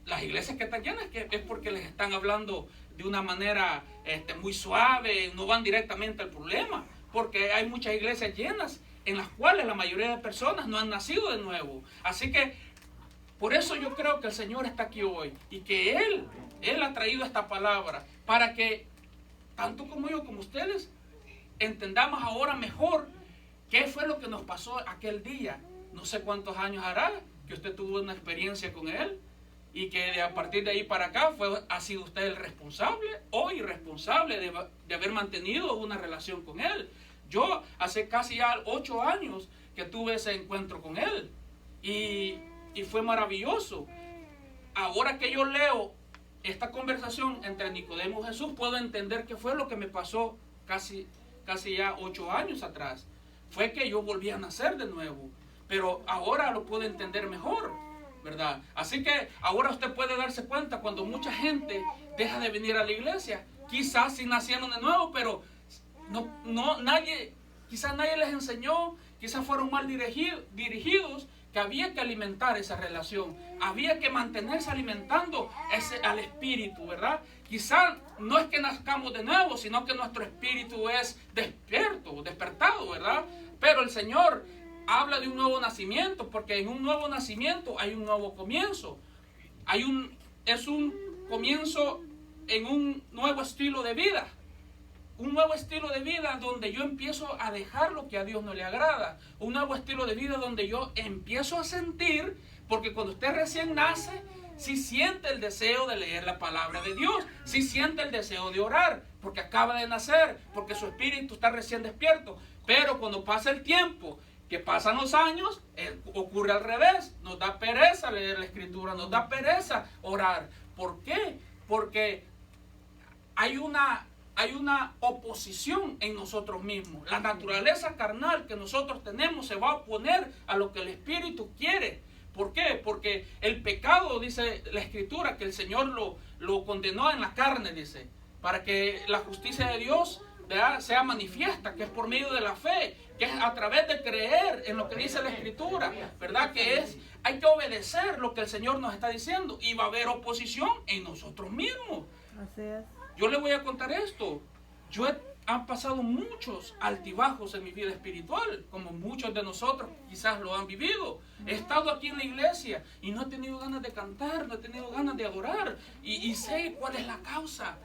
las iglesias que están llenas es porque les están hablando de una manera muy suave, no van directamente al problema, porque hay muchas iglesias llenas en las cuales la mayoría de personas no han nacido de nuevo. Así que por eso yo creo que el Señor está aquí hoy y que Él ha traído esta palabra para que tanto como yo como ustedes entendamos ahora mejor qué fue lo que nos pasó aquel día. No sé cuántos años hará que usted tuvo una experiencia con Él y que a partir de ahí para acá ha sido usted el responsable o irresponsable de haber mantenido una relación con Él. Yo hace casi ya 8 años que tuve ese encuentro con Él y fue maravilloso. Ahora que yo leo esta conversación entre Nicodemo y Jesús, puedo entender qué fue lo que me pasó casi ya 8 años atrás. Fue que yo volví a nacer de nuevo, pero ahora lo puedo entender mejor, ¿verdad? Así que ahora usted puede darse cuenta cuando mucha gente deja de venir a la iglesia. Quizás sí nacieron de nuevo, pero quizás nadie les enseñó, quizás fueron mal dirigidos, que había que alimentar esa relación, había que mantenerse alimentando al espíritu, ¿verdad? Quizás no es que nazcamos de nuevo, sino que nuestro espíritu es despertado, ¿verdad? Pero el Señor habla de un nuevo nacimiento, porque en un nuevo nacimiento hay un nuevo comienzo. Es un comienzo en un nuevo estilo de vida. Un nuevo estilo de vida donde yo empiezo a dejar lo que a Dios no le agrada. Un nuevo estilo de vida donde yo empiezo a sentir, porque cuando usted recién nace, sí siente el deseo de leer la palabra de Dios, sí siente el deseo de orar, porque acaba de nacer, porque su espíritu está recién despierto. Pero cuando pasa el tiempo, que pasan los años, ocurre al revés. Nos da pereza leer la escritura, nos da pereza orar. ¿Por qué? Porque hay una oposición en nosotros mismos. La naturaleza carnal que nosotros tenemos se va a oponer a lo que el Espíritu quiere. ¿Por qué? Porque el pecado, dice la Escritura, que el Señor lo condenó en la carne, dice, para que la justicia de Dios, ¿verdad?, sea manifiesta, que es por medio de la fe, que es a través de creer en lo que dice la Escritura, ¿verdad? Hay que obedecer lo que el Señor nos está diciendo, y va a haber oposición en nosotros mismos. Así es. Yo le voy a contar esto. Han pasado muchos altibajos en mi vida espiritual, como muchos de nosotros quizás lo han vivido. He estado aquí en la iglesia y no he tenido ganas de cantar, no he tenido ganas de adorar, y sé cuál es la causa.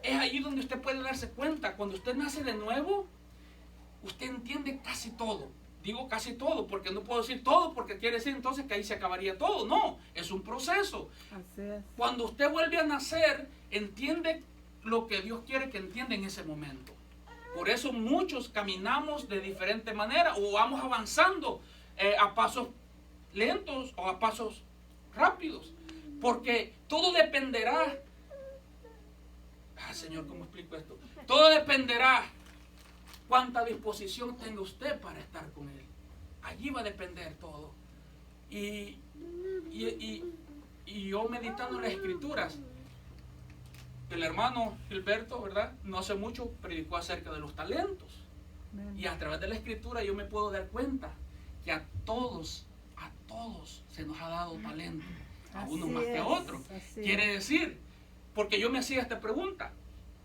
Es ahí donde usted puede darse cuenta. Cuando usted nace de nuevo, usted entiende casi todo. Digo casi todo, porque no puedo decir todo, porque quiere decir entonces que ahí se acabaría todo. No, es un proceso. Así es. Cuando usted vuelve a nacer, entiende lo que Dios quiere que entienda en ese momento. Por eso muchos caminamos de diferente manera, o vamos avanzando a pasos lentos o a pasos rápidos, porque todo dependerá. Señor, ¿cómo explico esto? Todo dependerá cuánta disposición tenga usted para estar con Él. Allí va a depender todo. Y yo meditando en las Escrituras, el hermano Gilberto, ¿verdad? No hace mucho predicó acerca de los talentos. Amén. Y a través de la escritura yo me puedo dar cuenta que a todos se nos ha dado talento, a unos Así más que a es, otros. así Quiere decir, porque yo me hacía esta pregunta,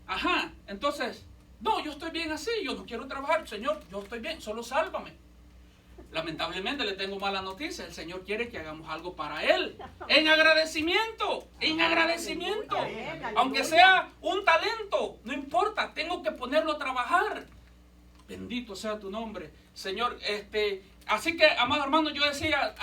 ajá, entonces, no, yo estoy bien así, yo no quiero trabajar, Señor, yo estoy bien, solo sálvame. Lamentablemente le tengo mala noticia, el Señor quiere que hagamos algo para Él, en agradecimiento, aunque sea un talento, no importa, tengo que ponerlo a trabajar. Bendito sea tu nombre, Señor. Así que, amado hermano, yo decía,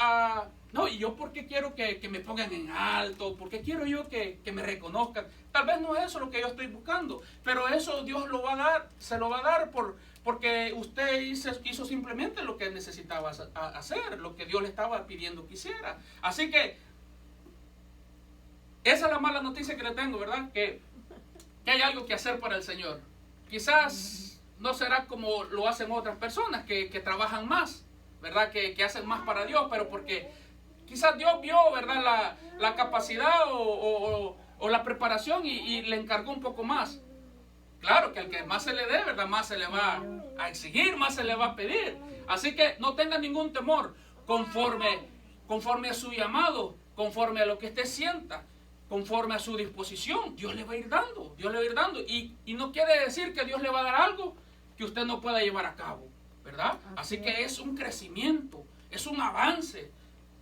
no, ¿y yo por qué quiero que me pongan en alto? ¿Por qué quiero yo que me reconozcan? Tal vez no es eso lo que yo estoy buscando, pero eso Dios lo va a dar, se lo va a dar porque usted hizo simplemente lo que necesitaba hacer, lo que Dios le estaba pidiendo que hiciera. Así que, esa es la mala noticia que le tengo, ¿verdad? Que hay algo que hacer para el Señor. Quizás no será como lo hacen otras personas que trabajan más, ¿verdad? Que hacen más para Dios, pero porque quizás Dios vio, ¿verdad? La capacidad o la preparación y le encargó un poco más. Claro que al que más se le dé, ¿verdad? Más se le va a exigir, más se le va a pedir. Así que no tenga ningún temor, conforme a su llamado, conforme a lo que usted sienta, conforme a su disposición, Dios le va a ir dando, Y no quiere decir que Dios le va a dar algo que usted no pueda llevar a cabo, ¿verdad? Así que es un crecimiento, es un avance,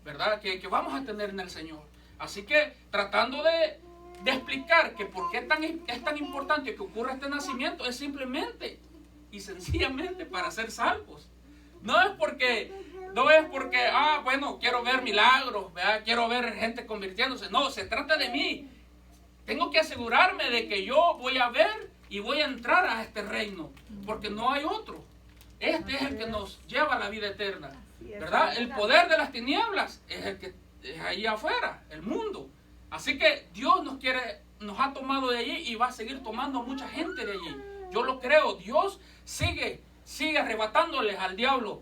¿verdad? Que vamos a tener en el Señor. Así que tratando de explicar que por qué es tan importante que ocurra este nacimiento, es simplemente y sencillamente para ser salvos. No es porque, bueno, quiero ver milagros, ¿verdad? Quiero ver gente convirtiéndose. No, se trata de mí. Tengo que asegurarme de que yo voy a ver y voy a entrar a este reino, porque no hay otro. Este es el que nos lleva a la vida eterna, ¿verdad? El poder de las tinieblas es el que es ahí afuera, el mundo. Así que Dios nos ha tomado de allí y va a seguir tomando a mucha gente de allí. Yo lo creo. Dios sigue arrebatándoles al diablo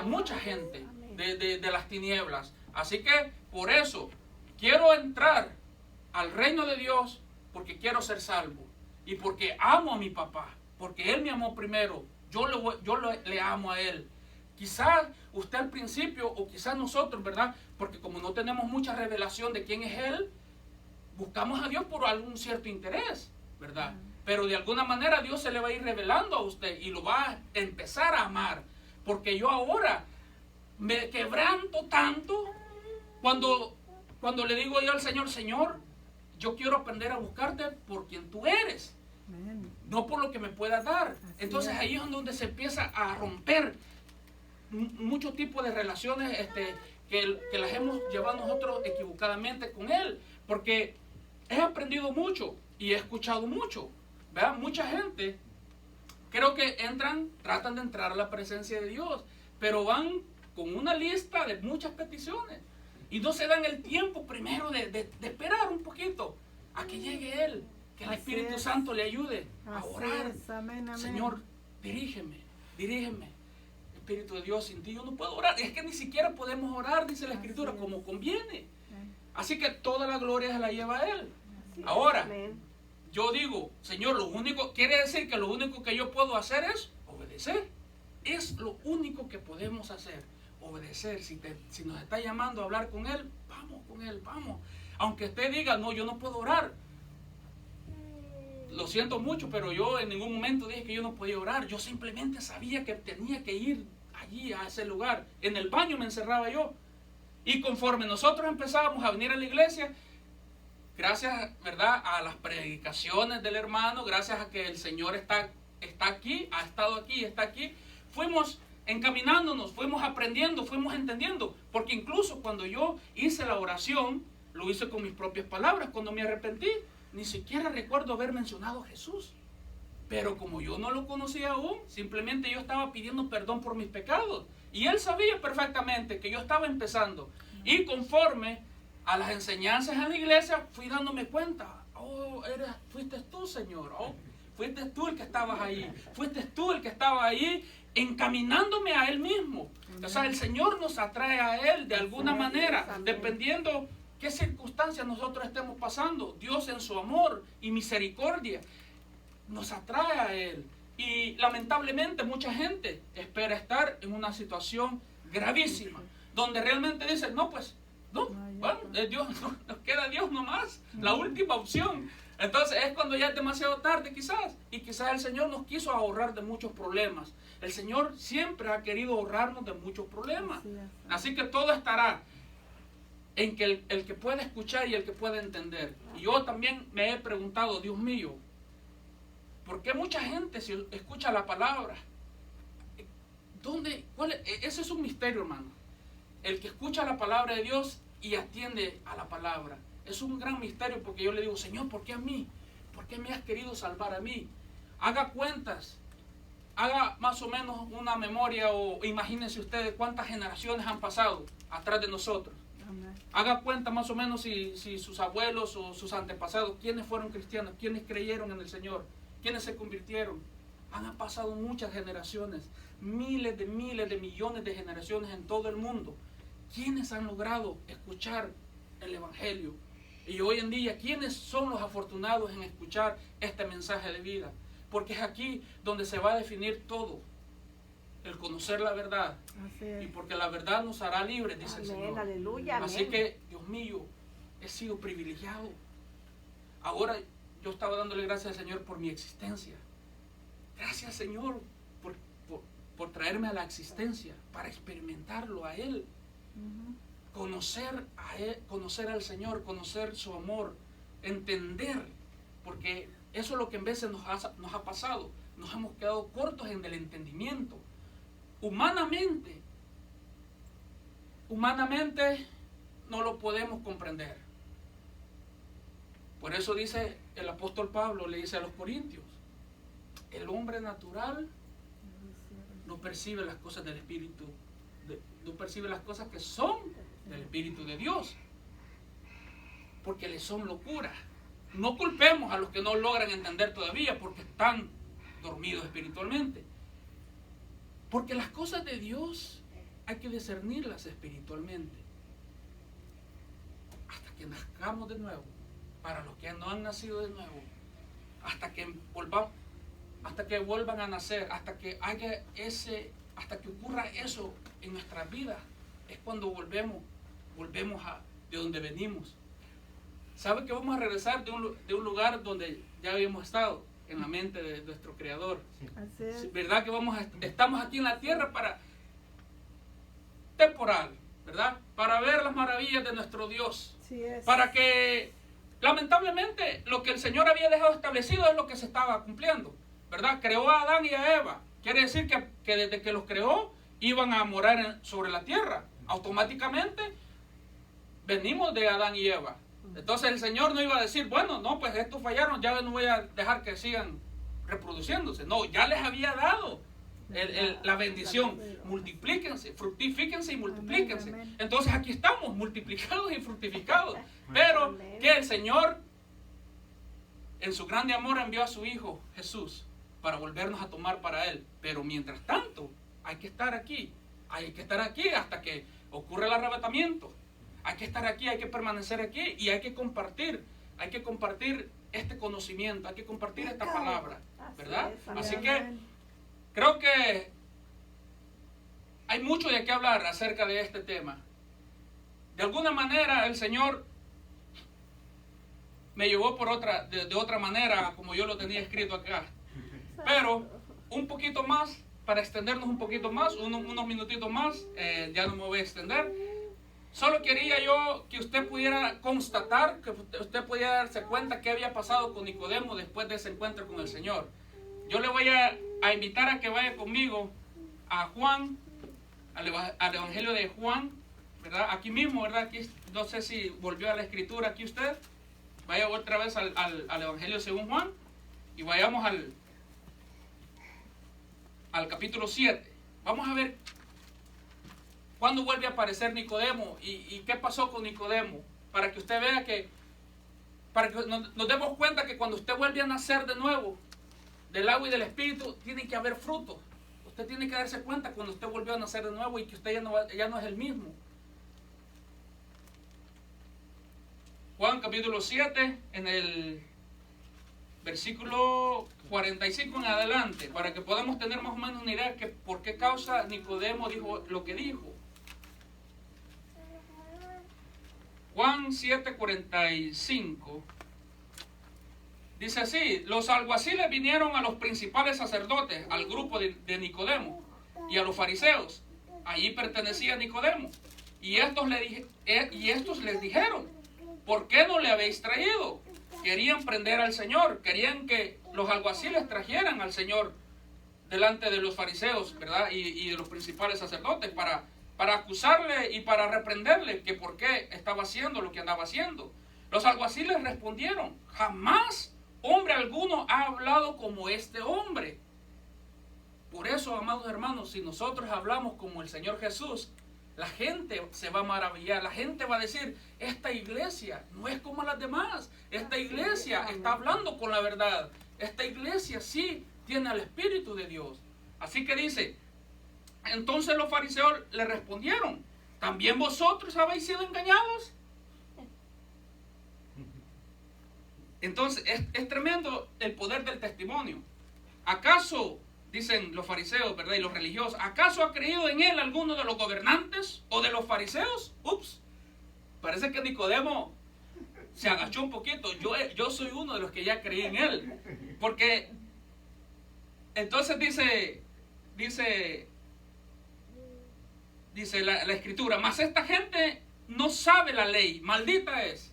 mucha gente de las tinieblas. Así que por eso quiero entrar al reino de Dios, porque quiero ser salvo y porque amo a mi papá, porque Él me amó primero. Yo le amo a Él. Quizás usted al principio, o quizás nosotros, ¿verdad? Porque como no tenemos mucha revelación de quién es Él, buscamos a Dios por algún cierto interés, ¿verdad? Pero de alguna manera Dios se le va a ir revelando a usted y lo va a empezar a amar. Porque yo ahora me quebranto tanto cuando le digo yo al Señor, Señor, yo quiero aprender a buscarte por quien tú eres, Amén. no por lo que me puedas dar. Entonces ahí es donde se empieza a romper muchos tipos de relaciones que las hemos llevado nosotros equivocadamente con Él. Porque he aprendido mucho y he escuchado mucho, ¿verdad? Mucha gente creo que tratan de entrar a la presencia de Dios, pero van con una lista de muchas peticiones y no se dan el tiempo primero de esperar un poquito a que llegue Él, que el Espíritu Santo le ayude a orar. Amén, amén. Señor, dirígeme. Espíritu de Dios, sin ti yo no puedo orar. Es que ni siquiera podemos orar, dice la Escritura, como conviene. Así que toda la gloria se la lleva a Él. Ahora, yo digo, Señor, quiere decir que lo único que yo puedo hacer es obedecer. Es lo único que podemos hacer, obedecer. Si nos está llamando a hablar con Él, vamos con Él, vamos. Aunque usted diga, no, yo no puedo orar. Lo siento mucho, pero yo en ningún momento dije que yo no podía orar. Yo simplemente sabía que tenía que ir allí, a ese lugar. En el baño me encerraba yo. Y conforme nosotros empezábamos a venir a la iglesia, gracias, ¿verdad?, a las predicaciones del hermano, gracias a que el Señor está aquí, ha estado aquí, está aquí, fuimos encaminándonos, fuimos aprendiendo, fuimos entendiendo. Porque incluso cuando yo hice la oración, lo hice con mis propias palabras. Cuando me arrepentí, ni siquiera recuerdo haber mencionado a Jesús. Pero como yo no lo conocía aún, simplemente yo estaba pidiendo perdón por mis pecados. Y Él sabía perfectamente que yo estaba empezando. Y conforme a las enseñanzas en la iglesia, fui dándome cuenta. Fuiste tú, Señor. Fuiste tú el que estabas ahí. Fuiste tú el que estaba ahí encaminándome a Él mismo. O sea, el Señor nos atrae a Él de alguna manera, dependiendo qué circunstancias nosotros estemos pasando, Dios en su amor y misericordia nos atrae a Él. Y lamentablemente mucha gente espera estar en una situación gravísima, donde realmente dicen, no, pues, no, bueno, es Dios, no, nos queda Dios nomás, la última opción. Entonces es cuando ya es demasiado tarde quizás, y quizás el Señor nos quiso ahorrar de muchos problemas. El Señor siempre ha querido ahorrarnos de muchos problemas. Así que todo estará en que el que pueda escuchar y el que pueda entender. Y yo también me he preguntado, Dios mío, ¿por qué mucha gente si escucha la palabra? Ese es un misterio, hermano. El que escucha la palabra de Dios y atiende a la palabra. Es un gran misterio, porque yo le digo, Señor, ¿por qué a mí? ¿Por qué me has querido salvar a mí? Haga cuentas. Haga más o menos una memoria, o imagínense ustedes cuántas generaciones han pasado atrás de nosotros. Haga cuenta más o menos si sus abuelos o sus antepasados, quiénes fueron cristianos, quiénes creyeron en el Señor, quiénes se convirtieron. Han pasado muchas generaciones, miles de millones de generaciones en todo el mundo. ¿Quiénes han logrado escuchar el Evangelio? Y hoy en día, ¿quiénes son los afortunados en escuchar este mensaje de vida? Porque es aquí donde se va a definir todo. El conocer la verdad. Y porque la verdad nos hará libres, dice el Señor. Aleluya, así que, Dios mío, he sido privilegiado. Ahora yo estaba dándole gracias al Señor por mi existencia. Gracias, Señor, por traerme a la existencia, para experimentarlo a Él. Conocer a Él, conocer al Señor, conocer su amor, entender, porque eso es lo que en veces nos ha pasado. Nos hemos quedado cortos en el entendimiento. Humanamente no lo podemos comprender. Por eso dice el apóstol Pablo, le dice a los corintios, el hombre natural no percibe las cosas del Espíritu, no percibe las cosas que son del Espíritu de Dios, porque le son locura. No culpemos a los que no logran entender todavía, porque están dormidos espiritualmente. Porque las cosas de Dios hay que discernirlas espiritualmente. Hasta que nazcamos de nuevo. Para los que no han nacido de nuevo. Hasta que vuelvan a nacer. Hasta que ocurra eso en nuestras vidas. Es cuando volvemos de donde venimos. ¿Sabe que vamos a regresar de un lugar donde ya habíamos estado? En la mente de nuestro Creador. Sí. ¿Verdad que estamos aquí en la tierra para temporal, ¿verdad? Para ver las maravillas de nuestro Dios. Sí es. Para que, lamentablemente, lo que el Señor había dejado establecido es lo que se estaba cumpliendo, ¿verdad? Creó a Adán y a Eva. Quiere decir que desde que los creó iban a morar sobre la tierra. Automáticamente venimos de Adán y Eva. Entonces el Señor no iba a decir, bueno, no, pues estos fallaron, ya no voy a dejar que sigan reproduciéndose. No, ya les había dado la bendición. Multiplíquense, fructifíquense y multiplíquense. Entonces aquí estamos, multiplicados y fructificados. Pero que el Señor, en su grande amor, envió a su Hijo Jesús para volvernos a tomar para Él. Pero mientras tanto, hay que estar aquí hasta que ocurra el arrebatamiento. Hay que estar aquí, hay que permanecer aquí y hay que compartir este conocimiento, hay que compartir esta palabra, ¿verdad? Así que creo que hay mucho de qué hablar acerca de este tema. De alguna manera el Señor me llevó de otra manera, como yo lo tenía escrito acá. Pero un poquito más, para extendernos un poquito más, unos minutitos más, ya no me voy a extender. Solo quería yo que usted pudiera constatar, que usted pudiera darse cuenta qué había pasado con Nicodemo después de ese encuentro con el Señor. Yo le voy a invitar a que vaya conmigo a Juan, al Evangelio de Juan, ¿verdad? Aquí mismo, ¿verdad? Aquí, no sé si volvió a la escritura aquí usted. Vaya otra vez al Evangelio según Juan y vayamos al capítulo 7. Vamos a ver cuándo vuelve a aparecer Nicodemo y qué pasó con Nicodemo, para que usted vea para que nos demos cuenta que cuando usted vuelve a nacer de nuevo, del agua y del Espíritu, tiene que haber fruto. Usted tiene que darse cuenta cuando usted volvió a nacer de nuevo y que usted ya no es el mismo. Juan capítulo 7, en el versículo 45 en adelante, para que podamos tener más o menos una idea de por qué causa Nicodemo dijo lo que dijo. Juan 7, 45 dice así: los alguaciles vinieron a los principales sacerdotes, al grupo de Nicodemo y a los fariseos. Allí pertenecía Nicodemo. Y estos les dijeron: ¿por qué no le habéis traído? Querían prender al Señor, querían que los alguaciles trajeran al Señor delante de los fariseos, ¿verdad? Y de los principales sacerdotes para acusarle y para reprenderle que por qué estaba haciendo lo que andaba haciendo. Los alguaciles respondieron: jamás hombre alguno ha hablado como este hombre. Por eso, amados hermanos, si nosotros hablamos como el Señor Jesús, la gente se va a maravillar, la gente va a decir: esta iglesia no es como las demás, esta iglesia está hablando con la verdad, esta iglesia sí tiene al Espíritu de Dios. Así que dice, entonces los fariseos le respondieron: ¿también vosotros habéis sido engañados? Entonces es tremendo el poder del testimonio. ¿Acaso, dicen los fariseos, ¿verdad?, y los religiosos, ¿acaso ha creído en él alguno de los gobernantes o de los fariseos? Ups, parece que Nicodemo se agachó un poquito. Yo soy uno de los que ya creí en él. Porque entonces dice la escritura: mas esta gente no sabe la ley, maldita es.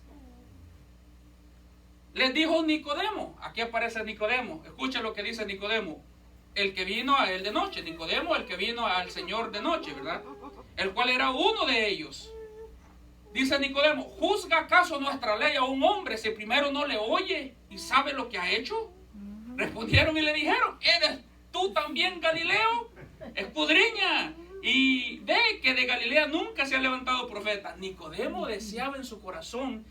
Les dijo Nicodemo, aquí aparece Nicodemo, escucha lo que dice Nicodemo, el que vino a él de noche, Nicodemo, el que vino al Señor de noche, ¿verdad? El cual era uno de ellos. Dice Nicodemo: ¿juzga acaso nuestra ley a un hombre si primero no le oye y sabe lo que ha hecho? Respondieron y le dijeron: ¿eres tú también Galileo? Escudriña y ve que de Galilea nunca se ha levantado profeta. Nicodemo deseaba en su corazón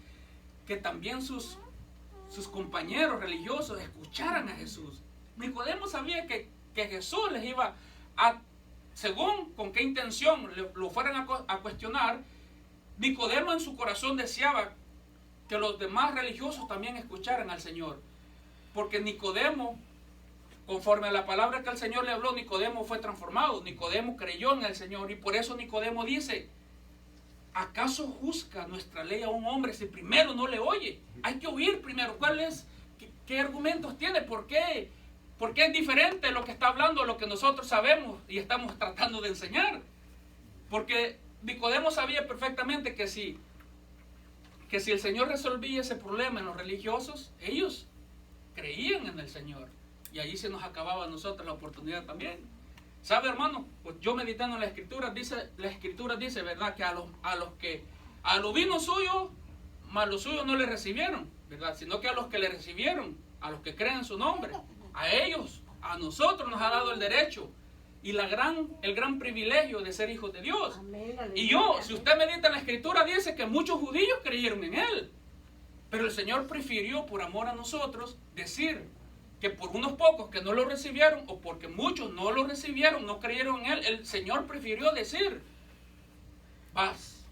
que también sus compañeros religiosos escucharan a Jesús. Nicodemo sabía que Jesús les iba a, según con qué intención lo fueran a cuestionar, Nicodemo en su corazón deseaba que los demás religiosos también escucharan al Señor. Porque Nicodemo, conforme a la palabra que el Señor le habló, Nicodemo fue transformado. Nicodemo creyó en el Señor y por eso Nicodemo dice: ¿acaso juzga nuestra ley a un hombre si primero no le oye? Hay que oír primero. ¿Cuál es? ¿Qué argumentos tiene? ¿Por qué? Porque es diferente lo que está hablando a lo que nosotros sabemos y estamos tratando de enseñar. Porque Nicodemo sabía perfectamente que si el Señor resolvía ese problema en los religiosos, ellos creían en el Señor. Y allí se nos acababa a nosotros la oportunidad también. ¿Sabe, hermano? Pues yo meditando en la Escritura dice, ¿verdad?, que a lo vino suyo, mas los suyos no le recibieron, ¿verdad? Sino que a los que le recibieron, a los que creen en su nombre, a ellos, a nosotros nos ha dado el derecho y el gran privilegio de ser hijos de Dios. Y si usted medita en la Escritura, dice que muchos judíos creyeron en él. Pero el Señor prefirió, por amor a nosotros, decir que por unos pocos que no lo recibieron, o porque muchos no lo recibieron, no creyeron en él, el Señor prefirió decir: vas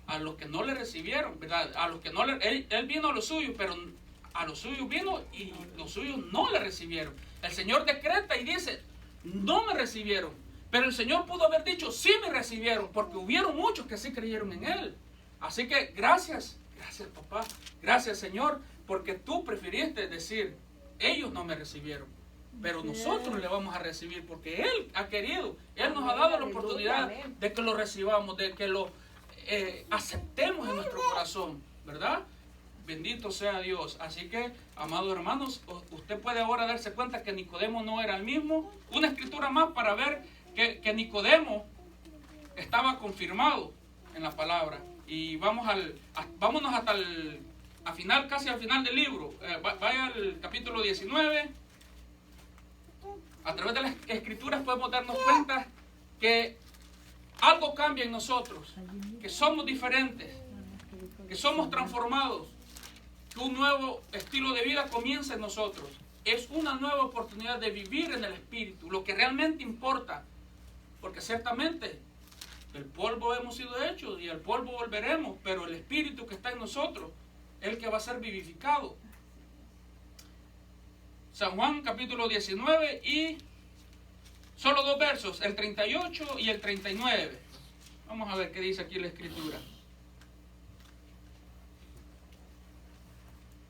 a los que no le recibieron, ¿verdad? A los que no él vino a los suyos, pero a los suyos vino y los suyos no le recibieron. El Señor decreta y dice: no me recibieron. Pero el Señor pudo haber dicho: sí me recibieron, porque hubieron muchos que sí creyeron en él. Así que gracias papá, gracias Señor, porque tú prefiriste decir: ellos no me recibieron, pero nosotros le vamos a recibir, porque Él ha querido, Él nos ha dado la oportunidad de que lo recibamos, de que lo aceptemos en nuestro corazón, ¿verdad? Bendito sea Dios. Así que, amados hermanos, usted puede ahora darse cuenta que Nicodemo no era el mismo. Una escritura más para ver que Nicodemo estaba confirmado en la palabra. Y vámonos hasta casi al final del libro. Vaya al capítulo 19. A través de las escrituras podemos darnos cuenta que algo cambia en nosotros, que somos diferentes, que somos transformados, que un nuevo estilo de vida comienza en nosotros. Es una nueva oportunidad de vivir en el Espíritu, lo que realmente importa, porque ciertamente del polvo hemos sido hechos y al polvo volveremos, pero el Espíritu que está en nosotros el que va a ser vivificado. San Juan capítulo 19 y solo 2 versos, el 38 y el 39. Vamos a ver qué dice aquí la escritura.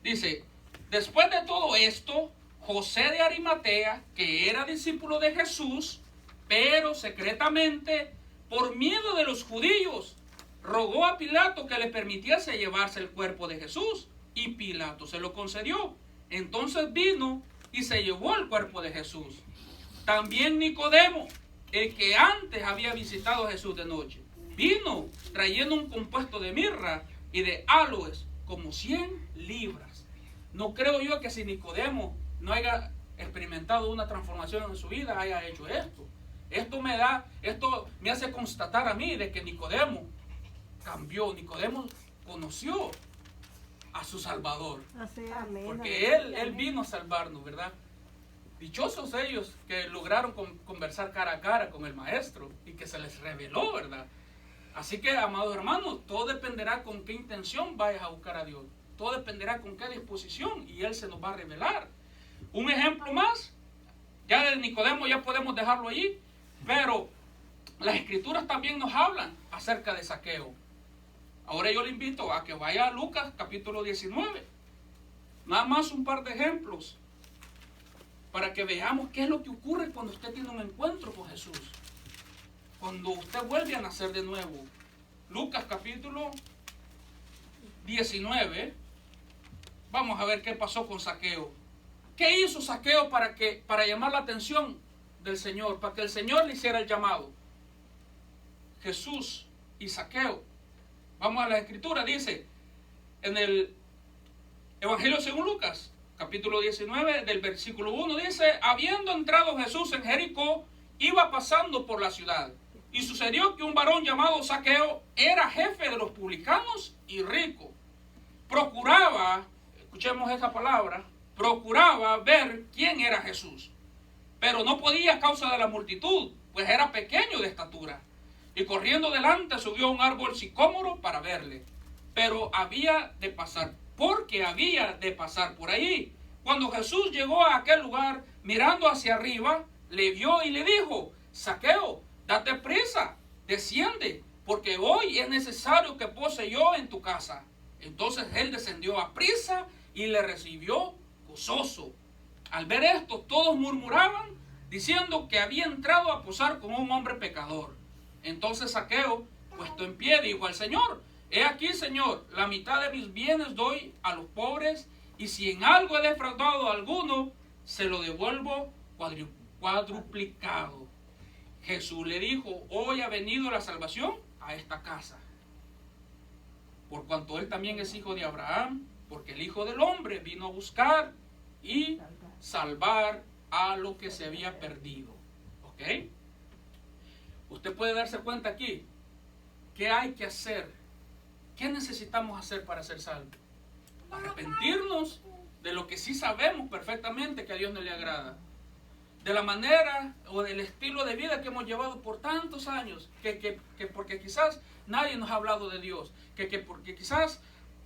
Dice, después de todo esto, José de Arimatea, que era discípulo de Jesús, pero secretamente, por miedo de los judíos, rogó a Pilato que le permitiese llevarse el cuerpo de Jesús, y Pilato se lo concedió. Entonces vino y se llevó el cuerpo de Jesús. También Nicodemo, el que antes había visitado a Jesús de noche, vino trayendo un compuesto de mirra y de aloes, como 100 libras. No creo yo que si Nicodemo no haya experimentado una transformación en su vida, haya hecho esto. Esto me hace constatar a mí de que Nicodemo cambió. Nicodemo conoció a su Salvador. Así es. Porque él vino a salvarnos, ¿verdad? Dichosos ellos que lograron conversar cara a cara con el Maestro y que se les reveló, ¿verdad? Así que, amados hermanos, todo dependerá con qué intención vayas a buscar a Dios. Todo dependerá con qué disposición y Él se nos va a revelar. Un ejemplo más, ya de Nicodemo ya podemos dejarlo allí, pero las Escrituras también nos hablan acerca de Zaqueo. Ahora yo le invito a que vaya a Lucas capítulo 19. Nada más un par de ejemplos para que veamos qué es lo que ocurre cuando usted tiene un encuentro con Jesús. Cuando usted vuelve a nacer de nuevo. Lucas capítulo 19. Vamos a ver qué pasó con Zaqueo. ¿Qué hizo Zaqueo para llamar la atención del Señor? Para que el Señor le hiciera el llamado. Jesús y Zaqueo. Vamos a la escritura, dice en el Evangelio según Lucas, capítulo 19, del versículo 1, dice, habiendo entrado Jesús en Jericó, iba pasando por la ciudad. Y sucedió que un varón llamado Zaqueo era jefe de los publicanos y rico. Procuraba, escuchemos esa palabra, procuraba ver quién era Jesús. Pero no podía a causa de la multitud, pues era pequeño de estatura. Y corriendo delante subió a un árbol sicómoro para verle. Pero había de pasar por ahí. Cuando Jesús llegó a aquel lugar, mirando hacia arriba, le vio y le dijo, Zaqueo, date prisa, desciende, porque hoy es necesario que pose yo en tu casa. Entonces él descendió a prisa y le recibió gozoso. Al ver esto, todos murmuraban, diciendo que había entrado a posar con un hombre pecador. Entonces Zaqueo, puesto en pie, dijo al Señor, he aquí, Señor, la mitad de mis bienes doy a los pobres, y si en algo he defraudado a alguno, se lo devuelvo cuadruplicado. Jesús le dijo, hoy ha venido la salvación a esta casa, por cuanto él también es hijo de Abraham, porque el Hijo del Hombre vino a buscar y salvar a lo que se había perdido. ¿Ok? Usted puede darse cuenta aquí, ¿qué hay que hacer? ¿Qué necesitamos hacer para ser salvos? Arrepentirnos de lo que sí sabemos perfectamente que a Dios no le agrada. De la manera o del estilo de vida que hemos llevado por tantos años, que porque quizás nadie nos ha hablado de Dios, porque quizás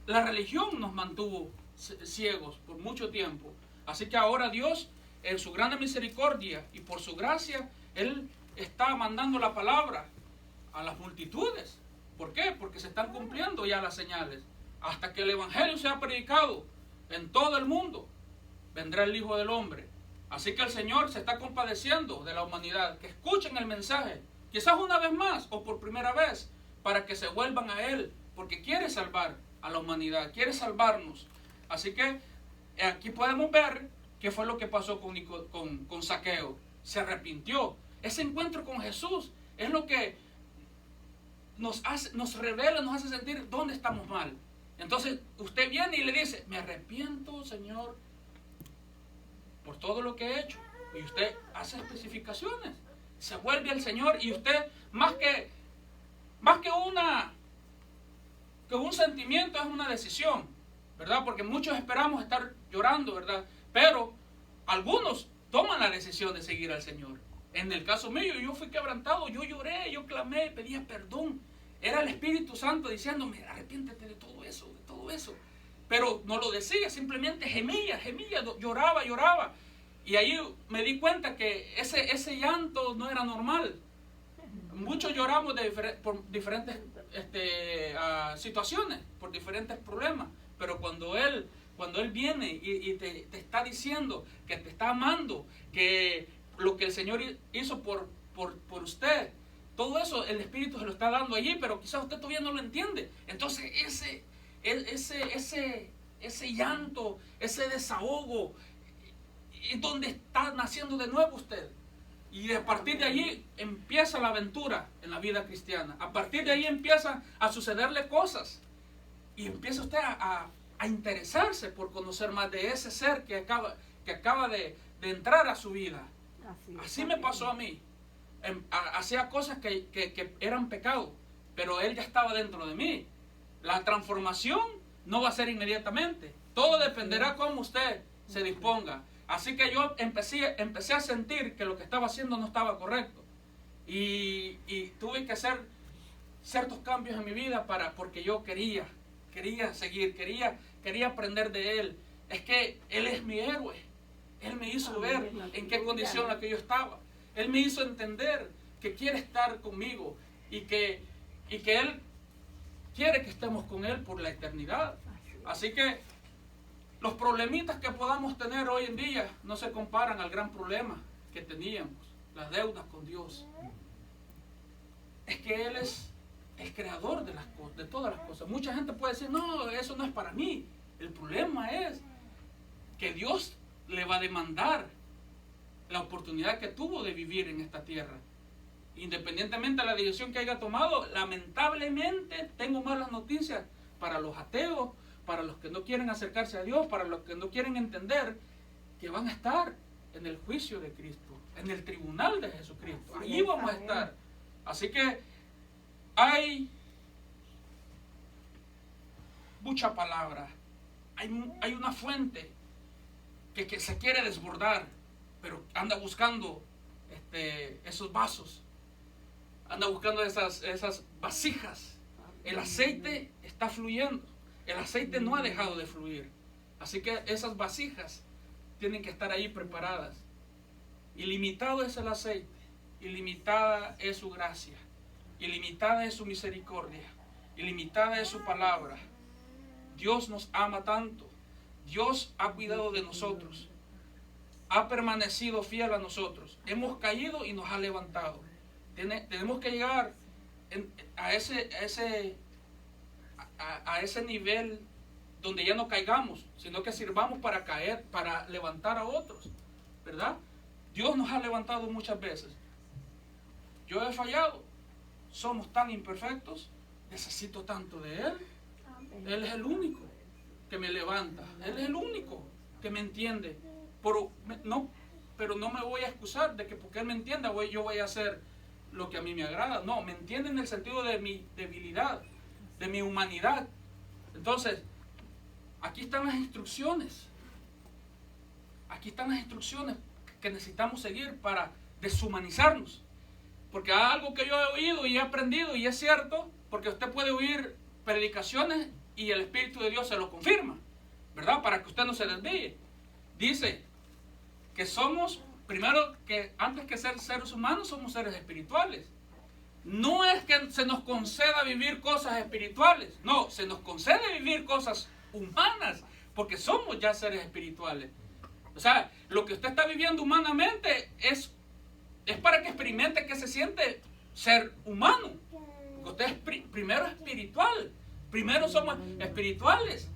la religión nos mantuvo ciegos por mucho tiempo. Así que ahora Dios, en su grande misericordia y por su gracia, Él está mandando la palabra a las multitudes. ¿Por qué? Porque se están cumpliendo ya las señales. Hasta que el Evangelio sea predicado en todo el mundo, vendrá el Hijo del Hombre. Así que el Señor se está compadeciendo de la humanidad, que escuchen el mensaje, quizás una vez más o por primera vez, para que se vuelvan a Él, porque quiere salvar a la humanidad, quiere salvarnos. Así que aquí podemos ver qué fue lo que pasó con Zaqueo. Se arrepintió. Ese encuentro con Jesús es lo que nos revela, nos hace sentir dónde estamos mal. Entonces usted viene y le dice, me arrepiento, Señor, por todo lo que he hecho. Y usted hace especificaciones. Se vuelve al Señor y usted, más que un sentimiento, es una decisión, ¿verdad? Porque muchos esperamos estar llorando, ¿verdad? Pero algunos toman la decisión de seguir al Señor. En el caso mío, yo fui quebrantado, yo lloré, yo clamé, pedía perdón. Era el Espíritu Santo diciéndome, arrepiéntete de todo eso, de todo eso. pero no lo decía, simplemente gemía, lloraba. Y ahí me di cuenta que ese llanto no era normal. Muchos lloramos por diferentes situaciones, por diferentes problemas, pero cuando Él viene y te está diciendo que te está amando, que lo que el Señor hizo por usted, todo eso el Espíritu se lo está dando allí, pero quizás usted todavía no lo entiende. Entonces ese llanto, ese desahogo, es donde está naciendo de nuevo usted. Y a partir de allí empieza la aventura en la vida cristiana. A partir de ahí empiezan a sucederle cosas. Y empieza usted a interesarse por conocer más de ese ser que acaba de entrar a su vida. Así me pasó a mí. Hacía cosas que eran pecado, pero Él ya estaba dentro de mí. La transformación no va a ser inmediatamente. Todo dependerá cómo usted se disponga. Así que yo empecé a sentir que lo que estaba haciendo no estaba correcto. Y tuve que hacer ciertos cambios en mi vida porque yo quería seguir, quería aprender de Él. Es que Él es mi héroe. Él me hizo ver en qué condición la que yo estaba. Él me hizo entender que quiere estar conmigo y que Él quiere que estemos con Él por la eternidad. Así que los problemitas que podamos tener hoy en día no se comparan al gran problema que teníamos, las deudas con Dios. Es que Él es el creador de todas las cosas. Mucha gente puede decir, no, eso no es para mí. El problema es que Dios le va a demandar la oportunidad que tuvo de vivir en esta tierra. Independientemente de la decisión que haya tomado, lamentablemente tengo malas noticias para los ateos, para los que no quieren acercarse a Dios, para los que no quieren entender que van a estar en el juicio de Cristo, en el tribunal de Jesucristo. Allí vamos a estar. Así que hay mucha palabra, hay una fuente que se quiere desbordar, pero anda buscando esos vasos, anda buscando esas vasijas. El aceite está fluyendo, el aceite no ha dejado de fluir, así que esas vasijas tienen que estar ahí preparadas. Ilimitado es el aceite, ilimitada es su gracia, ilimitada es su misericordia, ilimitada es su palabra. Dios nos ama tanto, Dios ha cuidado de nosotros, ha permanecido fiel a nosotros. Hemos caído y nos ha levantado. Tenemos que llegar a ese nivel donde ya no caigamos, sino que sirvamos para levantar a otros, ¿verdad? Dios nos ha levantado muchas veces. Yo he fallado. Somos tan imperfectos. Necesito tanto de Él. Él es el único que me levanta. Él es el único que me entiende. Pero no me voy a excusar de que porque Él me entienda yo voy a hacer lo que a mí me agrada. No, me entiende en el sentido de mi debilidad, de mi humanidad. Entonces, aquí están las instrucciones. Aquí están las instrucciones que necesitamos seguir para deshumanizarnos. Porque hay algo que yo he oído y he aprendido y es cierto, porque usted puede oír predicaciones y el Espíritu de Dios se lo confirma, ¿verdad? Para que usted no se desvíe. Dice que somos, primero, que antes que ser seres humanos, somos seres espirituales. No es que se nos conceda vivir cosas espirituales, no, se nos concede vivir cosas humanas, porque somos ya seres espirituales. O sea, lo que usted está viviendo humanamente es para que experimente que se siente ser humano. Porque usted es primero espiritual, primero somos espirituales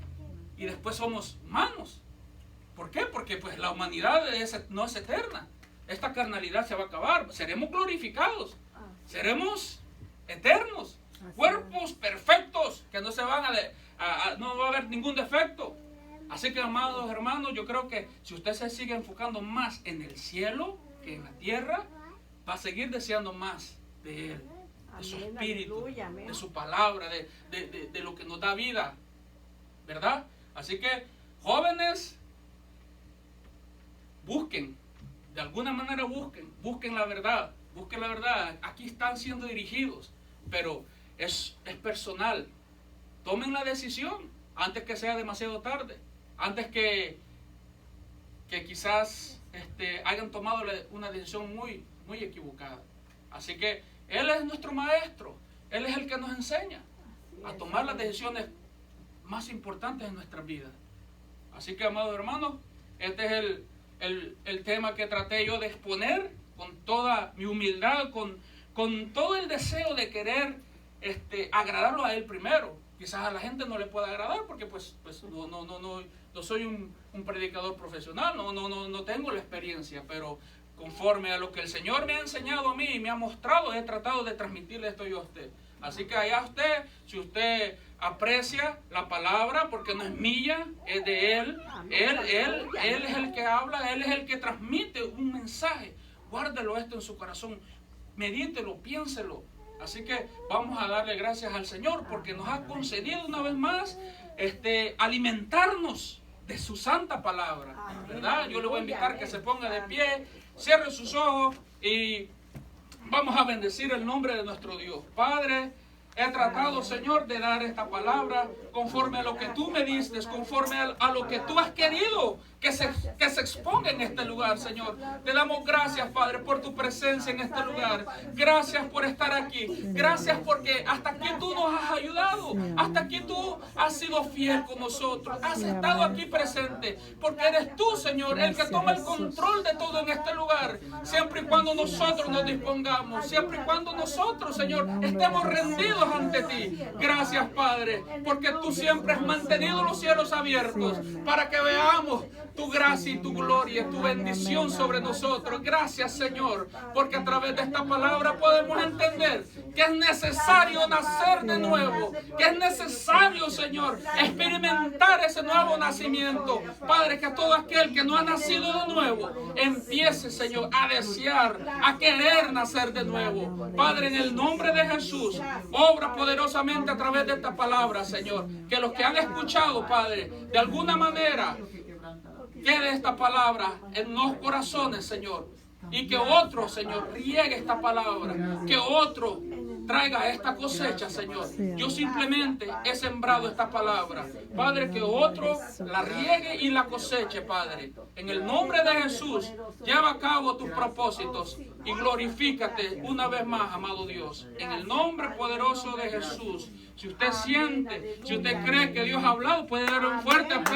y después somos humanos. ¿Por qué? Porque pues la humanidad no es eterna. Esta carnalidad se va a acabar. Seremos glorificados. Seremos eternos. Cuerpos perfectos que no se van no va a haber ningún defecto. Así que, amados hermanos, yo creo que si usted se sigue enfocando más en el cielo que en la tierra, va a seguir deseando más de Él, de su espíritu, de su palabra, de lo que nos da vida, ¿verdad? Así que, jóvenes, busquen, de alguna manera busquen la verdad, aquí están siendo dirigidos, pero es personal. Tomen la decisión antes que sea demasiado tarde, antes que quizás hayan tomado una decisión muy equivocada. Así que Él es nuestro maestro, Él es el que nos enseña a tomar las decisiones más importantes en nuestras vidas. Así que, amados hermanos, este es el tema que traté yo de exponer con toda mi humildad, con todo el deseo de querer agradarlo a Él primero. Quizás a la gente no le pueda agradar porque pues no soy un predicador profesional, no tengo la experiencia, pero conforme a lo que el Señor me ha enseñado a mí y me ha mostrado, he tratado de transmitirle esto yo a usted. Así que allá usted, si usted aprecia la palabra, porque no es mía, es de Él. Él es el que habla, Él es el que transmite un mensaje. Guárdelo esto en su corazón, medítelo, piénselo. Así que vamos a darle gracias al Señor porque nos ha concedido una vez más alimentarnos de su santa palabra, ¿verdad? Yo le voy a invitar que se ponga de pie, cierre sus ojos y vamos a bendecir el nombre de nuestro Dios. Padre, he tratado, Señor, de dar esta palabra conforme a lo que tú me diste, conforme a lo que tú has querido que se exponga en este lugar, Señor. Te damos gracias, Padre, por tu presencia en este lugar. Gracias por estar aquí. Gracias porque hasta aquí tú nos has ayudado. Hasta aquí tú has sido fiel con nosotros. Has estado aquí presente. Porque eres tú, Señor, el que toma el control de todo en este lugar. Siempre y cuando nosotros nos dispongamos. Siempre y cuando nosotros, Señor, estemos rendidos ante ti. Gracias, Padre, porque tú siempre has mantenido los cielos abiertos para que veamos tu gracia y tu gloria, tu bendición sobre nosotros. Gracias, Señor, porque a través de esta palabra podemos entender que es necesario nacer de nuevo, que es necesario, Señor, experimentar ese nuevo nacimiento. Padre, que todo aquel que no ha nacido de nuevo empiece, Señor, a desear, a querer nacer de nuevo. Padre, en el nombre de Jesús, obra poderosamente a través de esta palabra, Señor, que los que han escuchado, Padre, de alguna manera quede esta palabra en los corazones, Señor, y que otro, Señor, riegue esta palabra, que otro traiga esta cosecha, Señor. Yo simplemente he sembrado esta palabra, Padre, que otro la riegue y la coseche, Padre. En el nombre de Jesús, lleva a cabo tus propósitos y glorifícate una vez más, amado Dios. En el nombre poderoso de Jesús. Si usted siente, si usted cree que Dios ha hablado, puede darle un fuerte aplauso.